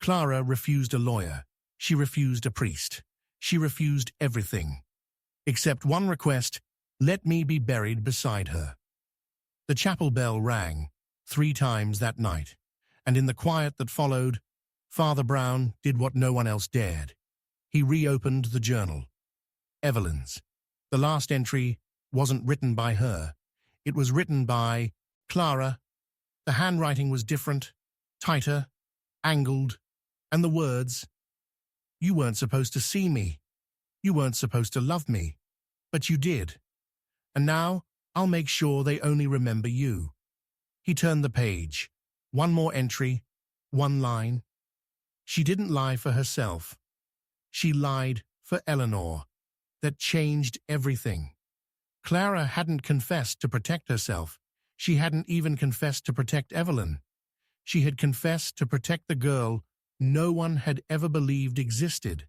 Clara refused a lawyer. She refused a priest. She refused everything. Except one request: let me be buried beside her. The chapel bell rang 3 times that night, and in the quiet that followed, Father Brown did what no one else dared. He reopened the journal. Evelyn's. The last entry wasn't written by her. It was written by Clara. The handwriting was different, tighter, angled, and the words, "You weren't supposed to see me. You weren't supposed to love me, but you did. And now I'll make sure they only remember you." He turned the page. One more entry, one line. She didn't lie for herself. She lied for Eleanor. That changed everything. Clara hadn't confessed to protect herself. She hadn't even confessed to protect Evelyn. She had confessed to protect the girl no one had ever believed existed.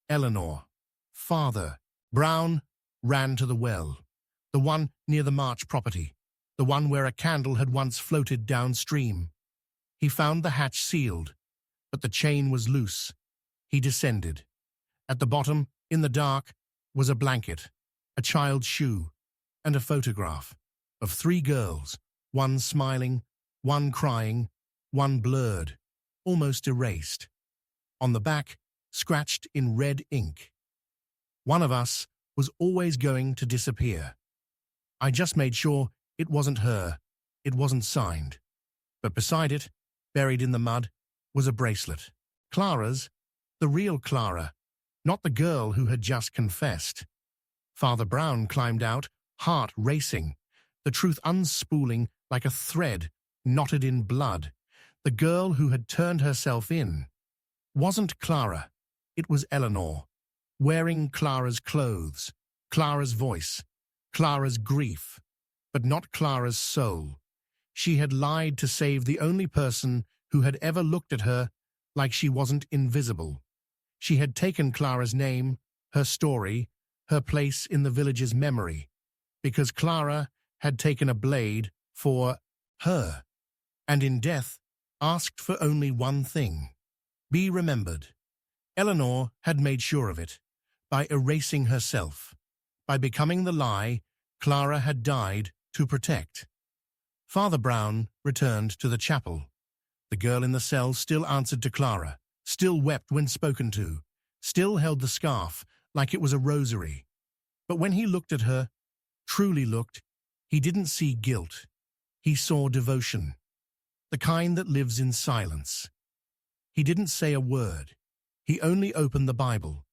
Eleanor. Father Brown ran to the well, the one near the March property, the one where a candle had once floated downstream. He found the hatch sealed, but the chain was loose. He descended. At the bottom, in the dark, was a blanket, a child's shoe, and a photograph of 3 girls, one smiling, one crying, one blurred, almost erased. On the back, scratched in red ink. One of us was always going to disappear. I just made sure it wasn't her. It wasn't signed. But beside it, buried in the mud, was a bracelet. Clara's, the real Clara, not the girl who had just confessed. Father Brown climbed out, heart racing, the truth unspooling like a thread knotted in blood. The girl who had turned herself in wasn't Clara. It was Eleanor, wearing Clara's clothes, Clara's voice, Clara's grief, but not Clara's soul. She had lied to save the only person who had ever looked at her like she wasn't invisible. She had taken Clara's name, her story, her place in the village's memory, because Clara had taken a blade for her, and in death asked for only one thing: be remembered. Eleanor had made sure of it, by erasing herself, by becoming the lie Clara had died to protect. Father Brown returned to the chapel. The girl in the cell still answered to Clara, still wept when spoken to, still held the scarf like it was a rosary. But when he looked at her, truly looked, he didn't see guilt. He saw devotion, the kind that lives in silence. He didn't say a word. He only opened the Bible,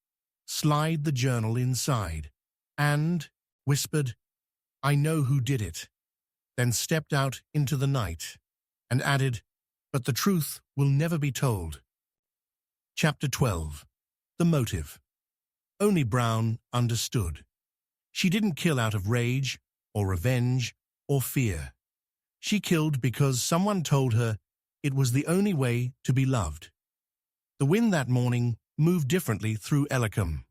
slid the journal inside, and whispered, "I know who did it," then stepped out into the night and added, "But the truth will never be told." Chapter 12. The Motive. Only Brown understood. She didn't kill out of rage or revenge or fear. She killed because someone told her it was the only way to be loved. The wind that morning moved differently through Ellicombe,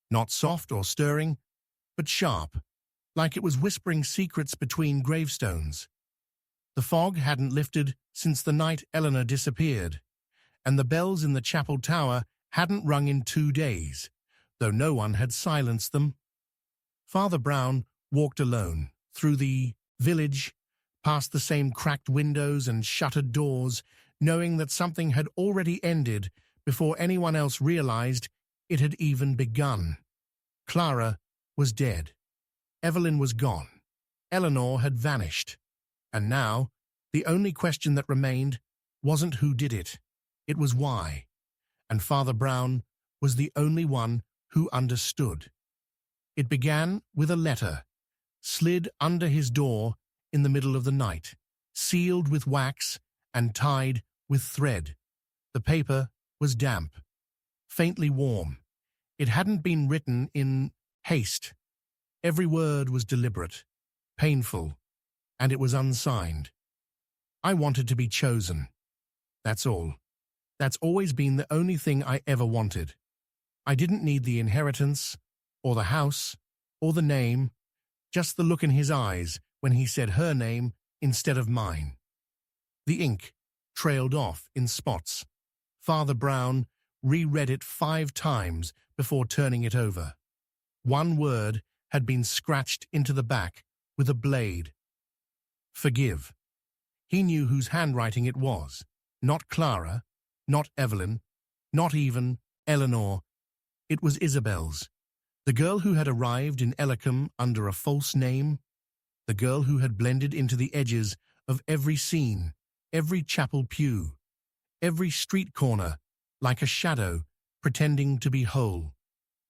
not soft or stirring, but sharp, like it was whispering secrets between gravestones. The fog hadn't lifted since the night Eleanor disappeared, and the bells in the chapel tower hadn't rung in 2 days, though no one had silenced them. Father Brown walked alone through the village, past the same cracked windows and shuttered doors, knowing that something had already ended before anyone else realized it had even begun. Clara was dead. Evelyn was gone. Eleanor had vanished. And now, the only question that remained wasn't who did it. It was why. And Father Brown was the only one who understood. It began with a letter, slid under his door in the middle of the night, sealed with wax and tied with thread. The paper was damp, faintly warm. It hadn't been written in haste. Every word was deliberate, painful, and it was unsigned. I wanted to be chosen. That's all. That's always been the only thing I ever wanted. I didn't need the inheritance, or the house, or the name, just the look in his eyes when he said her name instead of mine. The ink trailed off in spots. Father Brown reread it 5 times before turning it over. One word had been scratched into the back with a blade. Forgive. He knew whose handwriting it was. Not Clara, not Evelyn, not even Eleanor. It was Isabel's. The girl who had arrived in Ellicombe under a false name. The girl who had blended into the edges of every scene, every chapel pew, every street corner, like a shadow, pretending to be whole.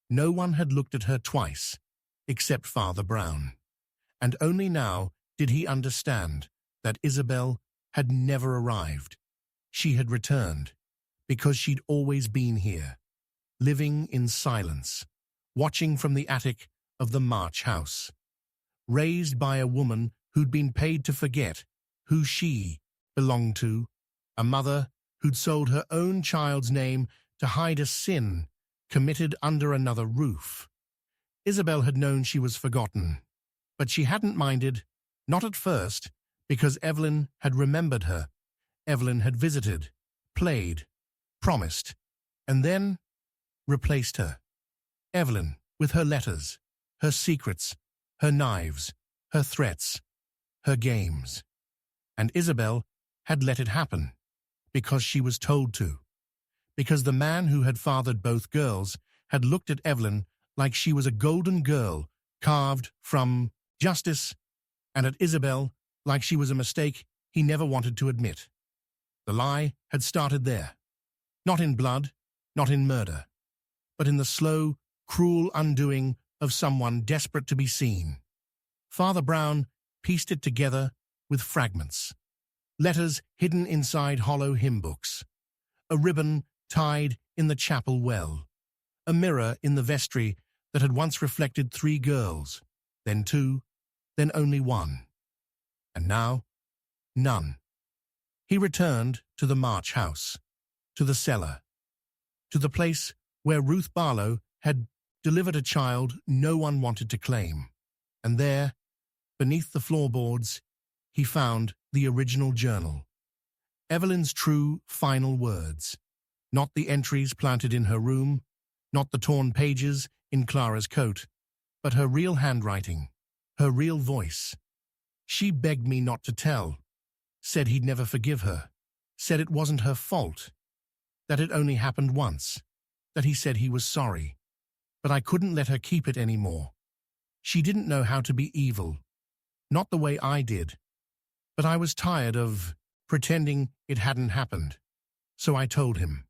No one had looked at her twice, except Father Brown. And only now did he understand that Isabel had never arrived. she had returned, because she'd always been here, living in silence, watching from the attic of the March house, raised by a woman who'd been paid to forget who she belonged to, a mother who'd sold her own child's name to hide a sin committed under another roof. Isabel had known she was forgotten, but she hadn't minded, not at first, because Evelyn had remembered her. Evelyn had visited, played, promised, and then replaced her. Evelyn, with her letters, her secrets, her knives, her threats, her games. And Isabel had let it happen, because she was told to. Because the man who had fathered both girls had looked at Evelyn like she was a golden girl carved from justice, and at Isabel like she was a mistake he never wanted to admit. The lie had started there, not in blood, not in murder, but in the slow, cruel undoing of someone desperate to be seen. Father Brown pieced it together with fragments. Letters hidden inside hollow hymn books, a ribbon tied in the chapel well, a mirror in the vestry that had once reflected 3 girls, then 2, then only 1. And now, none. He returned to the March house, to the cellar, to the place where Ruth Barlow had delivered a child no one wanted to claim. And there, beneath the floorboards, he found the original journal. Evelyn's true final words, not the entries planted in her room, not the torn pages in Clara's coat, but her real handwriting, her real voice. She begged me not to tell, said he'd never forgive her, said it wasn't her fault, that it only happened once, that he said he was sorry. But I couldn't let her keep it anymore. She didn't know how to be evil, not the way I did. But I was tired of pretending it hadn't happened. So I told him,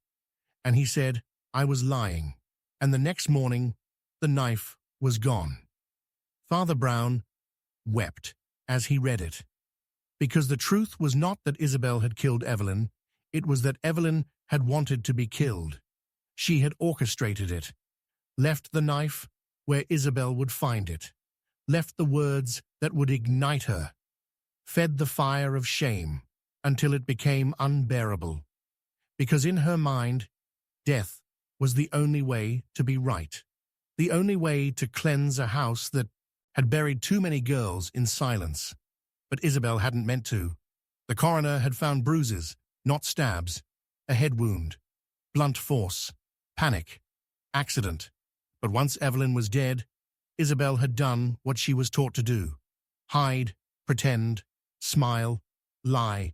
and he said I was lying, and the next morning the knife was gone. Father Brown wept as he read it, because the truth was not that Isabel had killed Evelyn, it was that Evelyn had wanted to be killed. She had orchestrated it, left the knife where Isabel would find it, left the words that would ignite her, fed the fire of shame until it became unbearable, because in her mind, death was the only way to be right, the only way to cleanse a house that had buried too many girls in silence. But Isabel hadn't meant to. The coroner had found bruises, not stabs, a head wound, blunt force, panic, accident. But once Evelyn was dead, Isabel had done what she was taught to do: hide, pretend, smile, lie,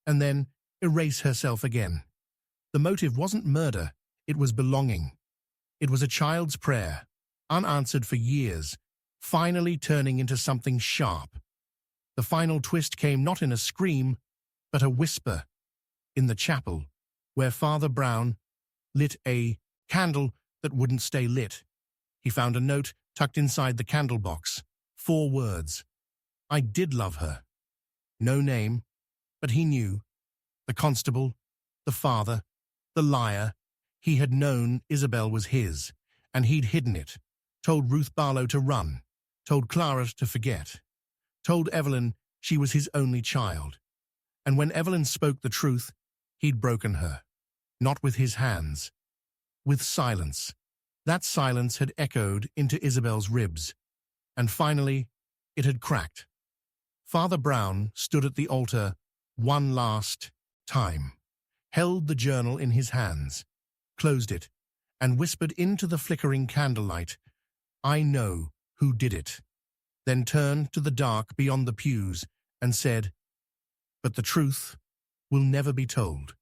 and then erase herself again. The motive wasn't murder, it was belonging. It was a child's prayer, unanswered for years, finally turning into something sharp. The final twist came not in a scream, but a whisper, in the chapel, where Father Brown lit a candle that wouldn't stay lit. He found a note tucked inside the candle box. 4 words. I did love her. No name, but he knew. The constable, the father, the liar. He had known Isabel was his, and he'd hidden it, told Ruth Barlow to run, told Clara to forget, told Evelyn she was his only child. And when Evelyn spoke the truth, he'd broken her, not with his hands, with silence. That silence had echoed into Isabel's ribs, and finally it had cracked. Father Brown stood at the altar one last time, held the journal in his hands, closed it, and whispered into the flickering candlelight, I know who did it. Then turned to the dark beyond the pews and said, but the truth will never be told.